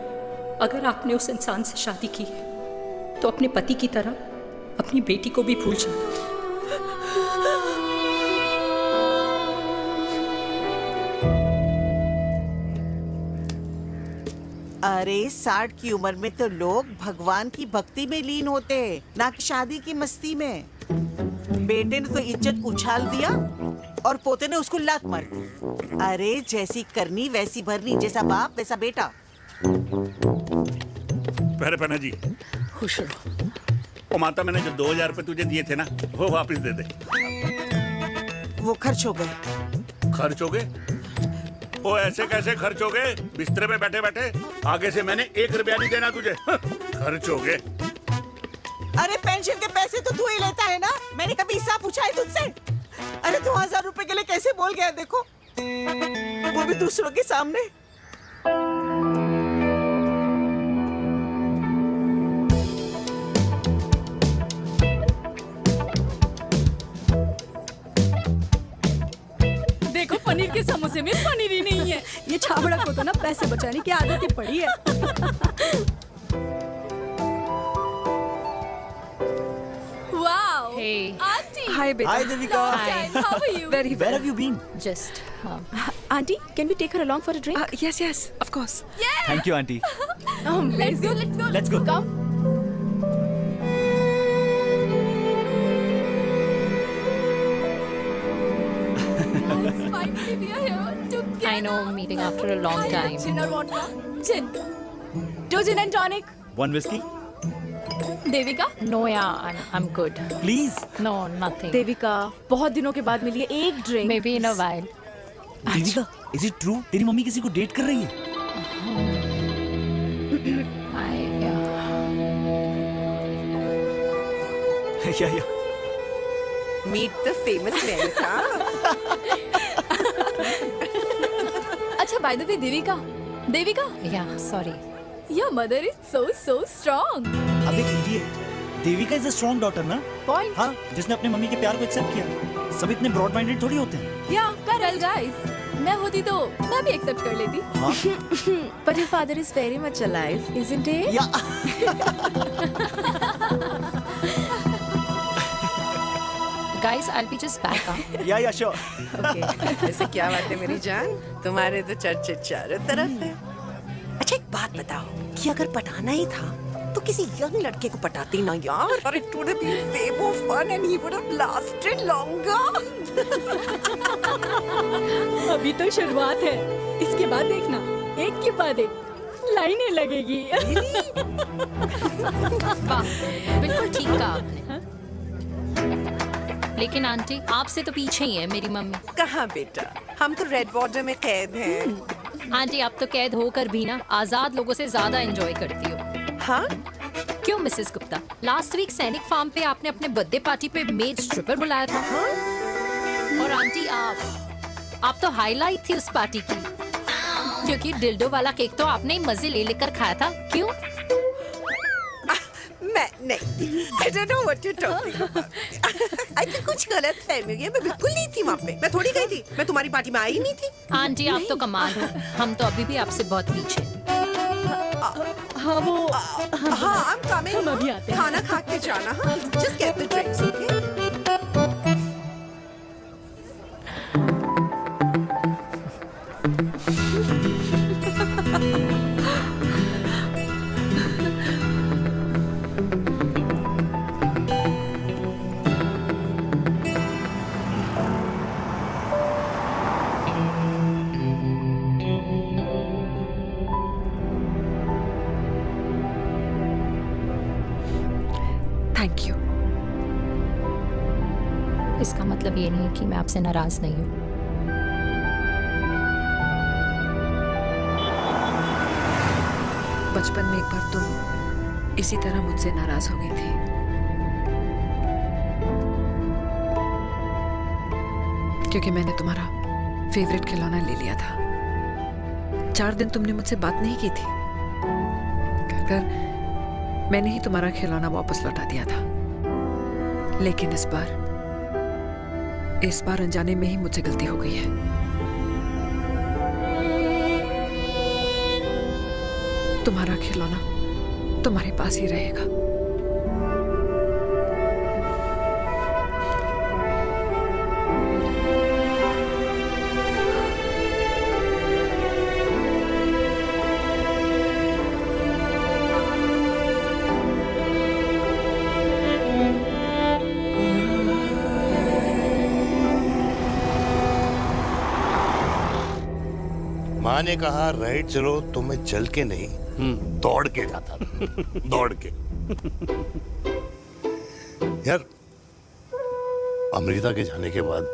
अगर आपने उस इंसान से शादी की है तो अपने पति की तरह अपनी बेटी को भी भूल जाना। अरे 60 की उम्र में तो लोग भगवान की भक्ति में लीन होते हैं, ना कि शादी की मस्ती में। बेटे ने तो इज्जत उछाल दिया और पोते ने उसको लात मार दी। अरे जैसी करनी वैसी भरनी, जैसा बाप वैसा बेटा। पहले पन्ना जी, खुश रहो। ओ माता, मैंने जो 2000 रुपए तुझे दिए थे ना, वो वापस दे दे। वो खर्च हो गए। खर्च हो गए? ओ ऐसे कैसे खर्च हो गए? बिस्तर पे बैठे बैठे आगे से मैंने 1 रुपया नहीं देना तुझे। खर्च हो गए। अरे पेंशन के पैसे तो तू ही लेता है ना, मैंने कभी हिसाब पूछा है तुझसे? अरे 2000 रुपए के लिए कैसे बोल गया देखो, वो भी दूसरों के सामने। देखो पनीर के समोसे में पनीर ही नहीं है। ये छाबड़ा को तो ना पैसे बचाने की आदत ही पड़ी है। Wow. Hey. Auntie. Hi, beta. Hi, Devika. Hi. How are you? Very well. Where have you been? Just. Auntie, can we take her along for a drink? Yes, yes, of course. Yeah. Thank you, auntie. Let's go. Let's go. Let's go. Come. Finally, we are here together. I know, meeting after a long time. Gin or vodka? Gin. 2 gin and tonic. 1 whiskey? Devika? No, yeah, I'm good. Please. No, nothing. Devika, बहुत दिनों के बाद मिली है, एक drink. Maybe in a while. Devika, is it true? तेरी mummy किसी को date कर रही है? Yeah. Meet the famous Mehrika. अच्छा, by the way, Devika? Yeah, sorry. Your mother is so strong. अबे idiot. Devika is a strong daughter ना? Point. हाँ, जिसने अपने मम्मी के प्यार को एक्सेप्ट किया। सब इतने ब्रॉड माइंडेड थोड़ी होते हैं। Yeah, correct guys. मैं होती तो मैं भी एक्सेप्ट कर लेती। हाँ? But your father is very much alive, isn't he? Yeah. Guys, I'll be just back. Yeah, sure. Okay. ऐसे क्या बात है मेरी जान? तुम्हारे तो चर्चे चारों तरफ है। अच्छा एक बात बताओ कि अगर पटाना ही था तो किसी यंग लड़के को पटाती ना यार। और it would have been way more fun and he would have lasted longer. अभी तो शुरुआत है, इसके बाद देखना एक के बाद एक लाइनें लगेगी। बिल्कुल ठीक कहा आपने। लेकिन आंटी आपसे तो पीछे ही है मेरी मम्मी। कहाँ बेटा, हम तो रेड बॉर्डर में कैद हैं। आंटी आप तो कैद होकर भी ना आजाद लोगों से ज्यादा एंजॉय करती हो। हाँ? क्यों मिसेस गुप्ता, लास्ट वीक सैनिक फार्म पे आपने अपने बर्थडे पार्टी पे मेड स्ट्रिपर बुलाया था। हाँ? और आंटी आप तो हाईलाइट थी उस पार्टी की, क्योंकि डिल्डो वाला केक तो आपने ही मजे ले लेकर खाया था। क्यों? मैं नहीं, I don't know what you're talking about. I think कुछ गलत फहमी हुई है, मैं बिल्कुल नहीं थी वहाँ पे। मैं थोड़ी गई थी, मैं तुम्हारी पार्टी में आई नहीं थी। आंटी आप तो कमाल हो, हम तो अभी भी आपसे बहुत पीछे। हाँ वो हाँ I'm coming। हम अभी आते हैं। खाना खा के जाना। हाँ just get the drinks, okay? Thank you. इसका मतलब ये नहीं कि मैं आपसे नाराज नहीं हूँ। बचपन में एक बार तुम इसी तरह मुझसे नाराज हो गई थी। क्योंकि मैंने तुम्हारा फेवरेट खिलौना ले लिया था। 4 दिन तुमने मुझसे बात नहीं की थी। कहकर मैंने ही तुम्हारा खिलौना वापस लौटा दिया था। लेकिन इस बार अनजाने में ही मुझसे गलती हो गई है। तुम्हारा खिलौना तुम्हारे पास ही रहेगा। माँ ने कहा राइट चलो तो मैं चल के नहीं दौड़ के जाता था। दौड़ के। यार अमृता के जाने के बाद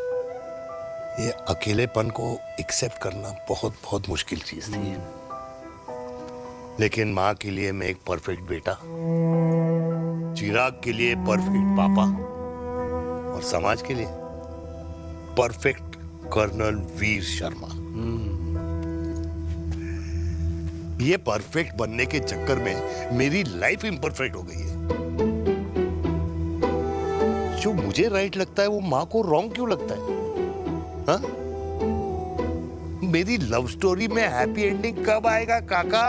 ये अकेलेपन को एक्सेप्ट करना बहुत बहुत मुश्किल चीज थी, लेकिन माँ के लिए मैं एक परफेक्ट बेटा, चिराग के लिए परफेक्ट पापा और समाज के लिए परफेक्ट कर्नल वीर शर्मा। ये परफेक्ट बनने के चक्कर में मेरी लाइफ इम्परफेक्ट हो गई है। जो मुझे राइट लगता है वो माँ को रॉन्ग क्यों लगता है? हाँ? मेरी लव स्टोरी में हैप्पी एंडिंग कब आएगा काका?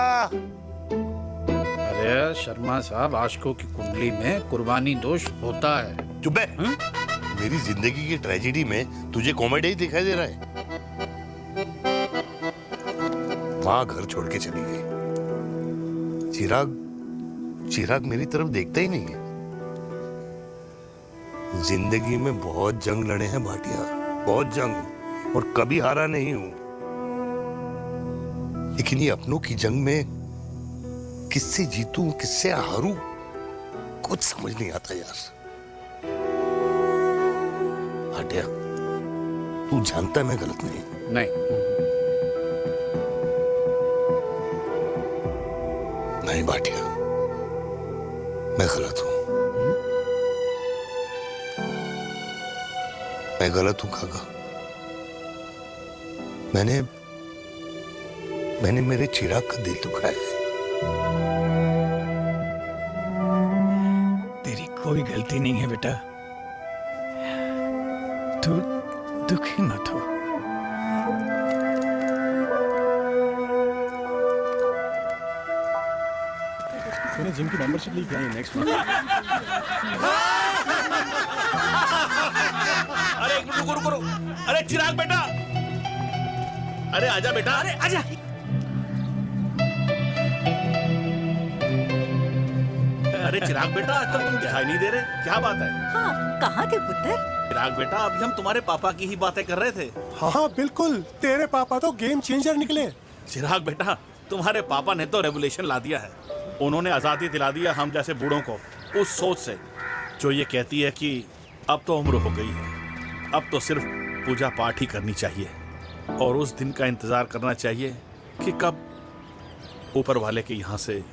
अरे शर्मा साहब, आशिकों की कुंडली में कुर्बानी दोष होता है। चुप है। मेरी जिंदगी की ट्रेजेडी में तुझे कॉमेडी ही दिखाई दे रहा है। माँ घर छोड़ के चली गई, चिराग मेरी तरफ देखता ही नहीं है। जिंदगी में बहुत जंग लड़े हैं भाटिया, बहुत जंग, और कभी हारा नहीं हूं। लेकिन ये अपनों की जंग में किससे जीतूं किससे हारूं कुछ समझ नहीं आता यार। भाटिया, तू जानता है मैं गलत नहीं। नहीं भाटिया, मैं गलत हूं। मैं गलत हूं काका। मैंने मेरे चिराग का दिल दुखाया है। तेरी कोई गलती नहीं है बेटा, तू दुखी मत हो। मैंने जिम की मेंबरशिप ली क्या है नेक्स्ट मंथ? अरे रुको। अरे चिराग बेटा, अरे आजा बेटा, अरे आजा। अरे चिराग बेटा, आजकल तुम दिखाई नहीं दे रहे, क्या बात है? हाँ, कहाँ थे पुत्र? चिराग बेटा, अभी हम तुम्हारे पापा की ही बातें कर रहे थे। हाँ बिल्कुल, तेरे पापा तो गेम चेंजर निकले। चिराग बेटा, तुम्हारे पापा ने तो रेवोल्यूशन ला दिया है। उन्होंने आजादी दिला दिया हम जैसे बूढ़ों को, उस सोच से जो ये कहती है कि अब तो उम्र हो गई है, अब तो सिर्फ पूजा पाठ ही करनी चाहिए और उस दिन का इंतजार करना चाहिए कि कब ऊपर वाले के यहाँ से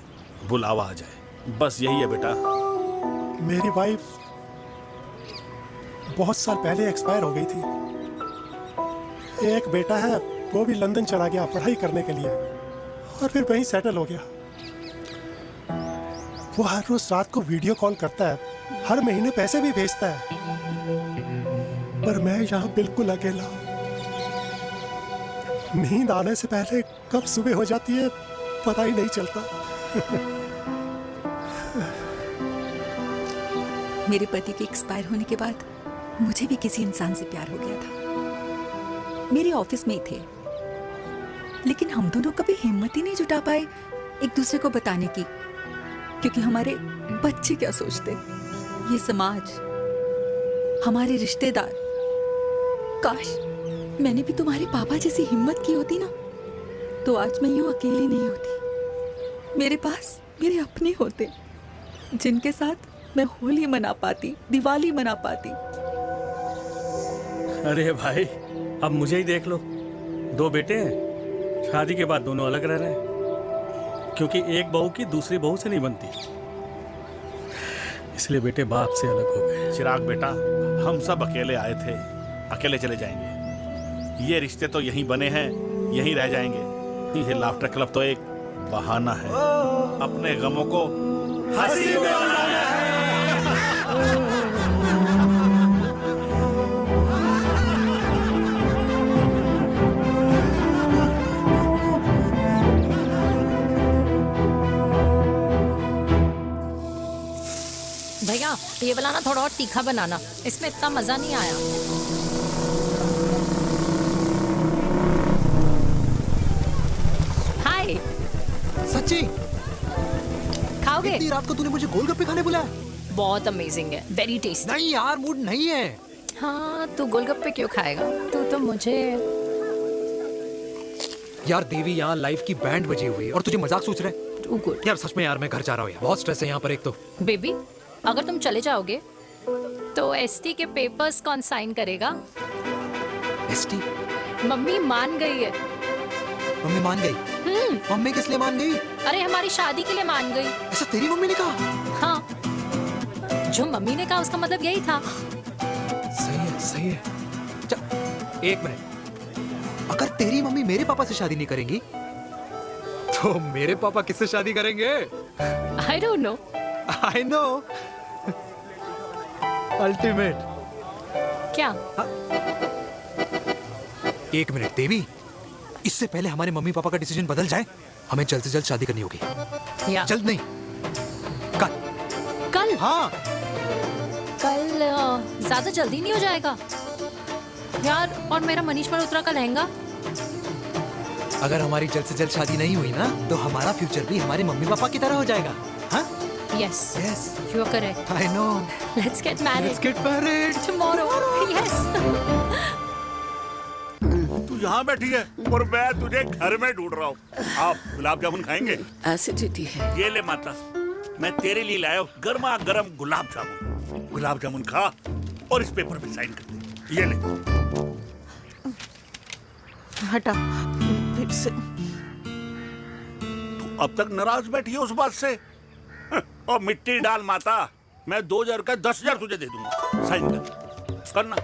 बुलावा आ जाए। बस यही है बेटा। मेरी वाइफ बहुत साल पहले एक्सपायर हो गई थी। एक बेटा है, वो भी लंदन चला गया पढ़ाई करने के लिए और फिर वहीं सेटल हो गया। वो हर रोज रात को वीडियो कॉल करता है, हर महीने पैसे भी भेजता है, पर मैं यहाँ बिल्कुल अकेला हूँ। नींद आने से पहले कब सुबह हो जाती है पता ही नहीं चलता। मेरे पति के एक्सपायर होने के बाद मुझे भी किसी इंसान से प्यार हो गया था। मेरे ऑफिस में ही थे, लेकिन हम दोनों कभी हिम्मत ही नहीं जुटा पाए एक दूसरे को बताने की, क्योंकि हमारे बच्चे क्या सोचते, ये समाज, हमारे रिश्तेदार। काश मैंने भी तुम्हारे पापा जैसी हिम्मत की होती ना, तो आज मैं यूं अकेली नहीं होती। मेरे पास मेरे अपने होते, जिनके साथ मैं होली मना पाती, दिवाली मना पाती। अरे भाई, अब मुझे ही देख लो, 2 बेटे हैं, शादी के बाद दोनों अलग रह रहे हैं, क्योंकि एक बहू की दूसरी बहू से नहीं बनती, इसलिए बेटे बाप से अलग हो गए। चिराग बेटा, हम सब अकेले आए थे, अकेले चले जाएंगे। ये रिश्ते तो यहीं बने हैं, यहीं रह जाएंगे। ये लाफ्टर क्लब तो एक बहाना है अपने गमों को हंसी में बनाना है। भैया, ये वाला ना थोड़ा और तीखा बनाना, इसमें इतना मजा नहीं आया। हाय। सच्ची? खाओगे? इतनी रात को तूने मुझे गोलगप्पे खाने बुलाया? बहुत अमेजिंग है, वेरी टेस्टी। नहीं यार, मूड नहीं है। हाँ, तू गोलगप्पे क्यों खाएगा? तू तो मुझे। यार देवी, यहाँ लाइफ की बैंड बजी हुई है और तुझे मजाक सोच रहे? यार सच में यार, मैं घर जा रहा हूँ यार, बहुत स्ट्रेस है यहाँ पर। एक तो बेबी, अगर तुम चले जाओगे तो एसटी के पेपर्स कौन साइन करेगा? एसटी? मम्मी मान गई है। मम्मी मान गई? मम्मी किस लिए मान गई? अरे हमारी शादी के लिए मान गई। ऐसा तेरी मम्मी ने कहा? हाँ, जो मम्मी ने कहा उसका मतलब यही था। सही है, सही है। चल, एक मिनट। अगर तेरी मम्मी मेरे पापा से शादी नहीं करेंगी, तो मेरे पापा किससे शादी करेंगे? I don't know. I know. Ultimate. क्या? एक मिनट देवी, इससे पहले हमारे मम्मी पापा का डिसीजन बदल जाए, हमें जल्द से जल्द शादी करनी होगी। या। जल्द नहीं, कल। कल? हाँ। कल ज्यादा जल्दी नहीं हो जाएगा यार? और मेरा मनीष मल्होत्रा का लहंगा? अगर हमारी जल्द से जल्द शादी नहीं हुई ना, तो हमारा फ्यूचर भी हमारे मम्मी पापा की तरह हो जाएगा। हाँ? Yes. Yes. You are correct. I know. Let's get married. Let's get married. Tomorrow. Yes. तू यहाँ बैठी है और मैं तुझे घर में ढूंढ रहा हूँ। आप गुलाब जामुन खाएंगे? एसिडिटी है। ये ले माता, मैं तेरे लिए लाया हूँ गर्मा गर्म गुलाब जामुन। गुलाब जामुन खा और इस पेपर पे साइन कर दे। ये ले। हटा फिर से। तू अब तक नाराज बैठी है उस बात से? और मिट्टी डाल माता, मैं 2000 का 10,000 तुझे दे दूंगा। साइन कर, करना।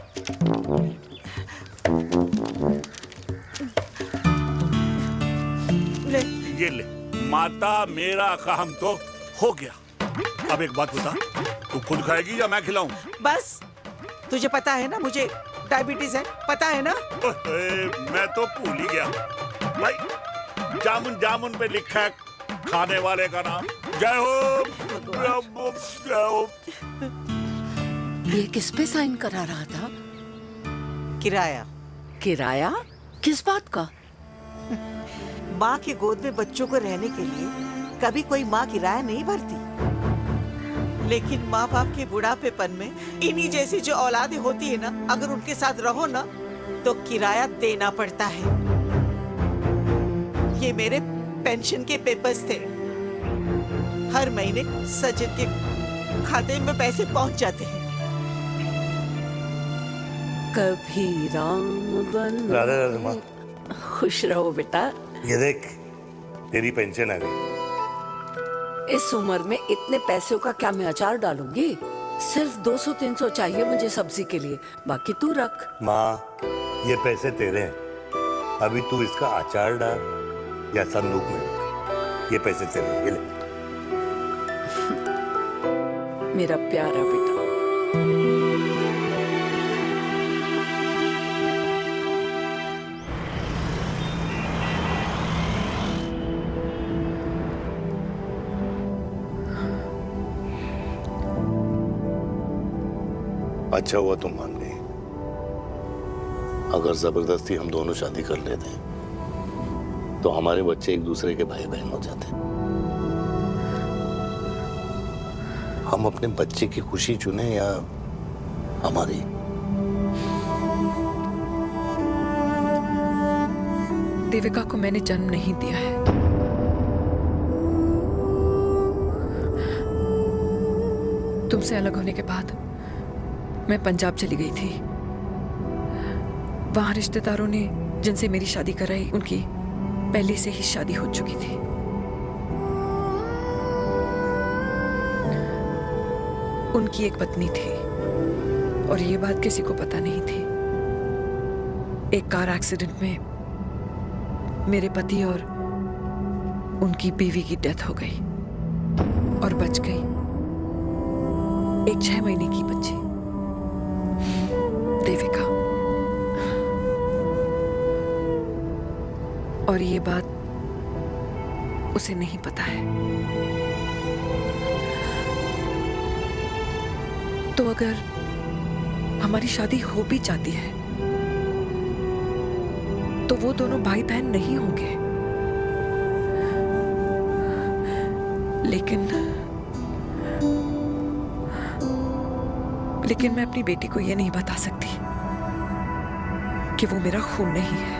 ले। ये ले माता, मेरा काम तो हो गया। अब एक बात बता, तू खुद खाएगी या मैं खिलाऊं? बस, तुझे पता है ना मुझे डायबिटीज है, पता है ना? मैं तो भूल ही गया भाई। जामुन जामुन पे लिखा है खाने वाले का नाम। जय हो, जय हो। ये किस पे साइन करा रहा था? किराया। किराया? किस बात का? माँ की गोद में बच्चों को रहने के लिए कभी कोई माँ किराया नहीं भरती, लेकिन माँ बाप के बुढ़ापेपन में इन्हीं जैसी जो औलादें होती है ना, अगर उनके साथ रहो ना तो किराया देना पड़ता है। ये मेरे पेंशन के पेपर्स थे। हर महीने सचिन के खाते में पैसे पहुंच जाते हैं। कभी राम बन। राधे राधे माँ। खुश रहो बेटा। ये देख, तेरी पेंशन आ गई। इस उम्र में इतने पैसों का क्या मैं अचार डालूंगी? सिर्फ 200-300 चाहिए मुझे सब्जी के लिए, बाकी तू रख। माँ, ये पैसे तेरे हैं। अभी तू इसका अचार डाल या संदूक में रख। ये पैसे तेरे हैं, ये ले। मेरा प्यारा बेटा। अच्छा हुआ तुम मान गई। अगर जबरदस्ती हम दोनों शादी कर लेते तो हमारे बच्चे एक दूसरे के भाई बहन हो जाते। हम अपने बच्चे की खुशी चुने या हमारी? देविका को मैंने जन्म नहीं दिया है। तुमसे अलग होने के बाद मैं पंजाब चली गई थी। वहां रिश्तेदारों ने जिनसे मेरी शादी कराई, उनकी पहले से ही शादी हो चुकी थी। उनकी एक पत्नी थी और ये बात किसी को पता नहीं थी। एक कार एक्सीडेंट में मेरे पति और उनकी बीवी की डेथ हो गई और बच गई एक 6 महीने की बच्ची, देविका। और ये बात उसे नहीं पता है। तो अगर हमारी शादी हो भी जाती है तो वो दोनों भाई बहन नहीं होंगे। लेकिन मैं अपनी बेटी को ये नहीं बता सकती कि वो मेरा खून नहीं है।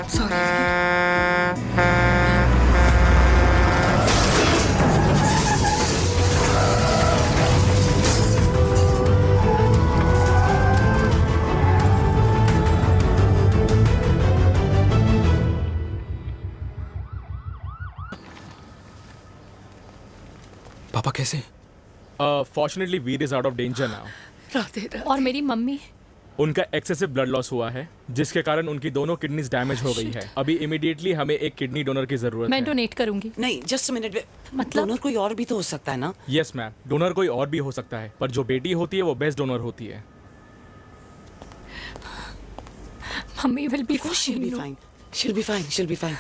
सॉरी। पापा कैसे? Fortunately Veer is out of danger now. Radhe Radhe. और मेरी मम्मी? उनका एक्सेसिव ब्लड लॉस हुआ है जिसके कारण उनकी दोनों किडनीज डैमेज हो गई है। अभी इमीडिएटली हमें एक किडनी डोनर की जरूरत मैं है। डोनेट करूंगी। नहीं, जस्ट मिनट। मतलब डोनर कोई और भी तो हो सकता है ना? यस मैम, डोनर कोई और भी हो सकता है, पर जो बेटी होती है वो बेस्ट डोनर होती है। Mummy will be she'll be fine. She'll be fine. She'll be fine.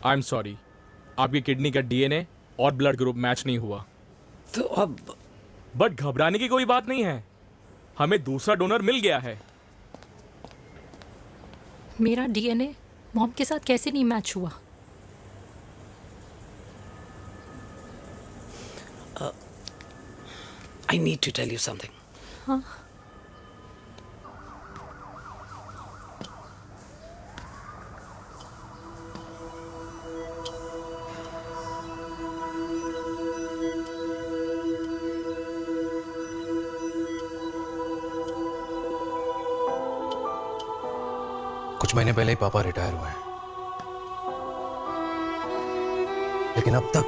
I am sorry, आपकी किडनी का डीएनए और ब्लड ग्रुप मैच नहीं हुआ। तो अब बट घबराने की कोई बात नहीं है, हमें दूसरा डोनर मिल गया है। मेरा डीएनए मॉम के साथ कैसे नहीं मैच हुआ? I need to tell you something. हाँ। कुछ महीने पहले ही पापा रिटायर हुए हैं, लेकिन अब तक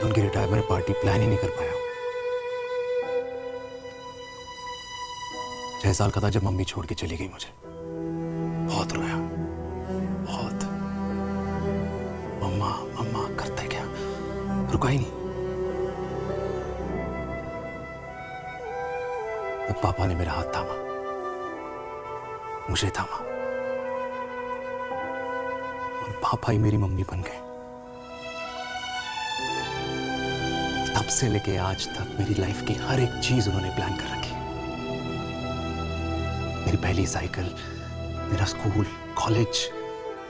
उनकी रिटायरमेंट पार्टी प्लान ही नहीं कर पाया। 6 साल का था जब मम्मी छोड़ के चली गई मुझे। बहुत रोया, बहुत। मम्मा मम्मा करते क्या, रुका ही नहीं। तब पापा ने मेरा हाथ थामा, मुझे थामा, और पापा ही मेरी मम्मी बन गए। तब से लेके आज तक मेरी लाइफ की हर एक चीज उन्होंने प्लान कर रखी। मेरी पहली साइकिल, मेरा school, college,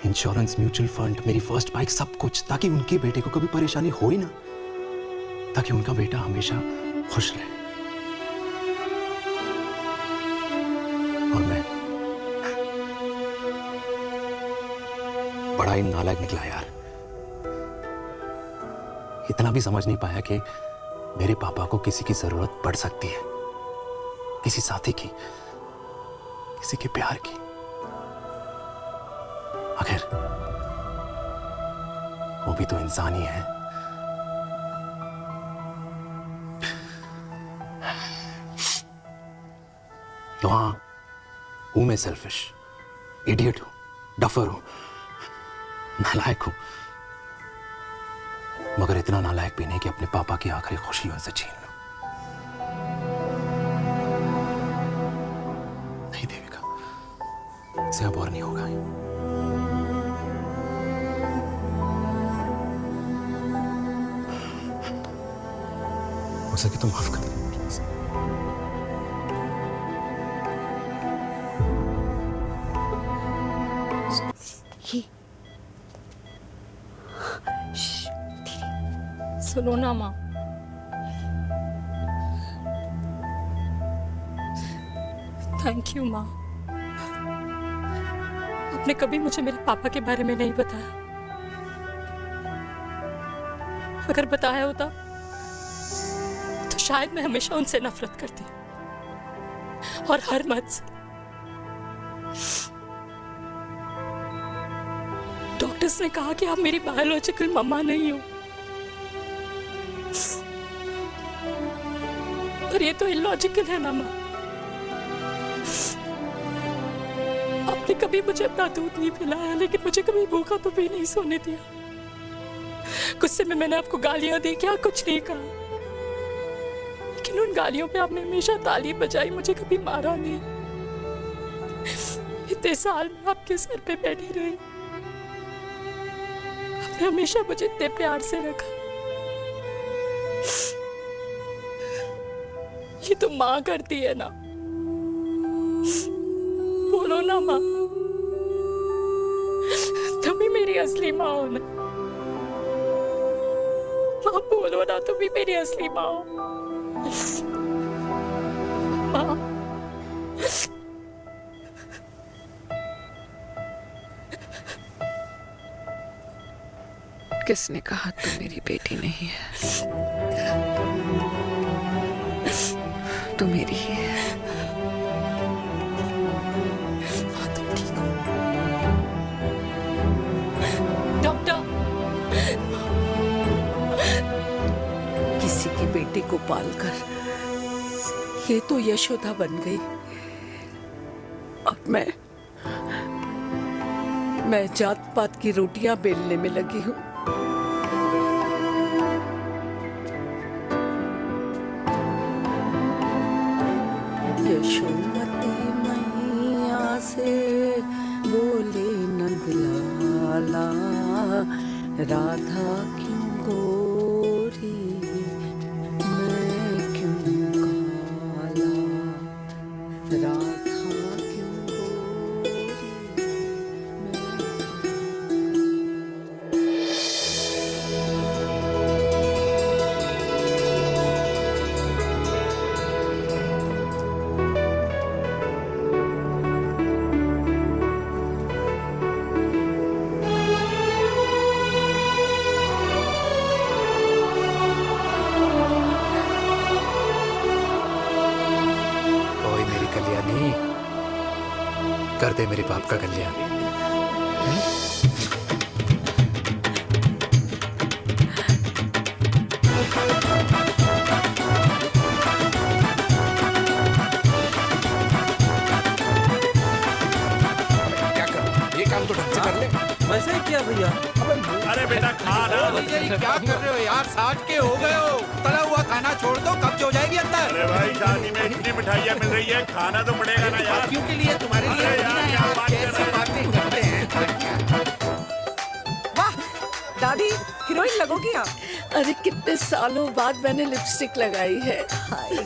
insurance, mutual fund, मेरी फर्स्ट बाइक, सब कुछ, ताकि उनके बेटे को कभी परेशानी हो ही ना, ताकि उनका बेटा हमेशा खुश रहे। और मैं बड़ा ही नालायक निकला यार। इतना भी समझ नहीं पाया कि मेरे पापा को किसी की जरूरत पड़ सकती है, किसी साथी की, किसी के प्यार की। आखिर वो भी तो इंसान ही है। तो हाँ, हूं मैं सेल्फिश, इडियट हूं, डफर हूं, नालायक हूं, मगर इतना नालायक भी नहीं कि अपने पापा की आखिरी खुशी उनसे छीन लूं। नहीं देविका, इससे अब और नहीं होगा। हो सके तो माफ कर दो प्लीज। सुनो ना माँ, थैंक यू माँ। आपने कभी मुझे मेरे पापा के बारे में नहीं बताया। अगर बताया होता तो शायद मैं हमेशा उनसे नफरत करती, और हर मत से। डॉक्टर्स ने कहा कि आप मेरी बायोलॉजिकल मम्मा नहीं हो, पर ये तो इलॉजिकल है ना माँ। आपने कभी मुझे अपना दूध नहीं पिलाया, लेकिन मुझे कभी भूखा तो भी नहीं सोने दिया। गुस्से में मैंने आपको गालियां दी, क्या कुछ नहीं कहा, लेकिन उन गालियों पे आपने हमेशा ताली बजाई, मुझे कभी मारा नहीं। इतने साल में आपके सर पे बैठी रही, आपने हमेशा मुझे इतने प्यार से रखा। ये तो माँ करती है ना, बोलो ना माँ, तुम ही मेरी असली माँ हो ना। माँ बोलो ना, तुम ही मेरी असली माँ हो। माँ, किसने कहा तू मेरी बेटी नहीं है? तू मेरी ही है। तुम ठीक हो? बेटी को पालकर ये तो यशोदा बन गई और मैं जात पात की रोटियां बेलने में लगी हूँ। यशोमती मैया से बोले नंदलाला, राधा क्यों गोरी मैं क्यों काला, राधा क्यों गोरी कर दे मेरे बाप का कल्याण। क्या कर, ये काम तो ढंग से कर ले। वैसे ही किया भैया। अरे बेटा खा ना। क्या कर रहे हो यार, 60 के हो गए हो। तला हुआ खाना छोड़ दो, कब्ज हो जाएगी अंदर। अरे भाई शादी में इतनी मिठाइयाँ मिल रही है, खाना तो पड़ेगा ना यार। क्यों के लिए तुम्हारे लिए कैसी बातें करते हैं। वाह दादी, हीरोइन लगोगी आप। अरे कितने सालों बाद मैंने लिपस्टिक लगाई है।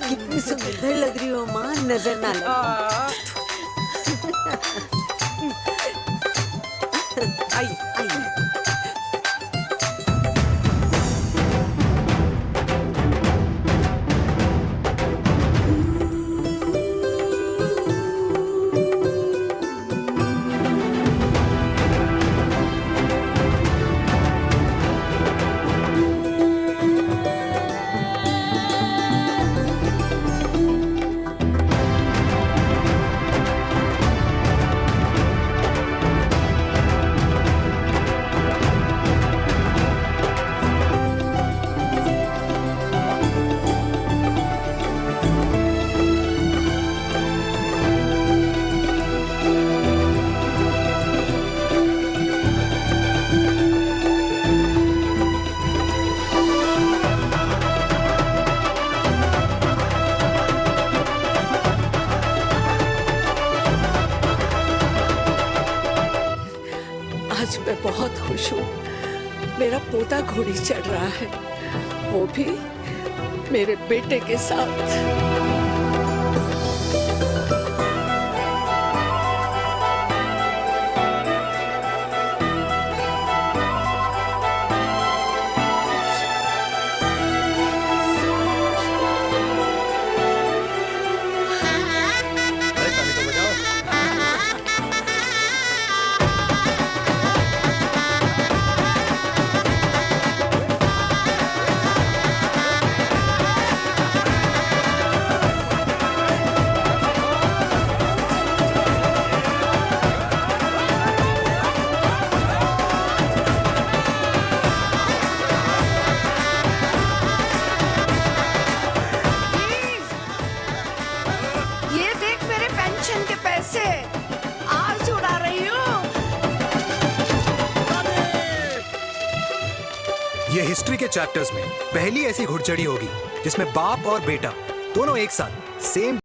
कितनी सुंदर लग रही हो माँ, नजर ना लगे। आइए आइए। आज मैं बहुत खुश हूँ। मेरा पोता घोड़ी चढ़ रहा है, वो भी मेरे बेटे के साथ। आज उड़ा रही हूँ। ये हिस्ट्री के चैप्टर्स में पहली ऐसी घुड़चढ़ी होगी जिसमें बाप और बेटा दोनों एक साथ सेम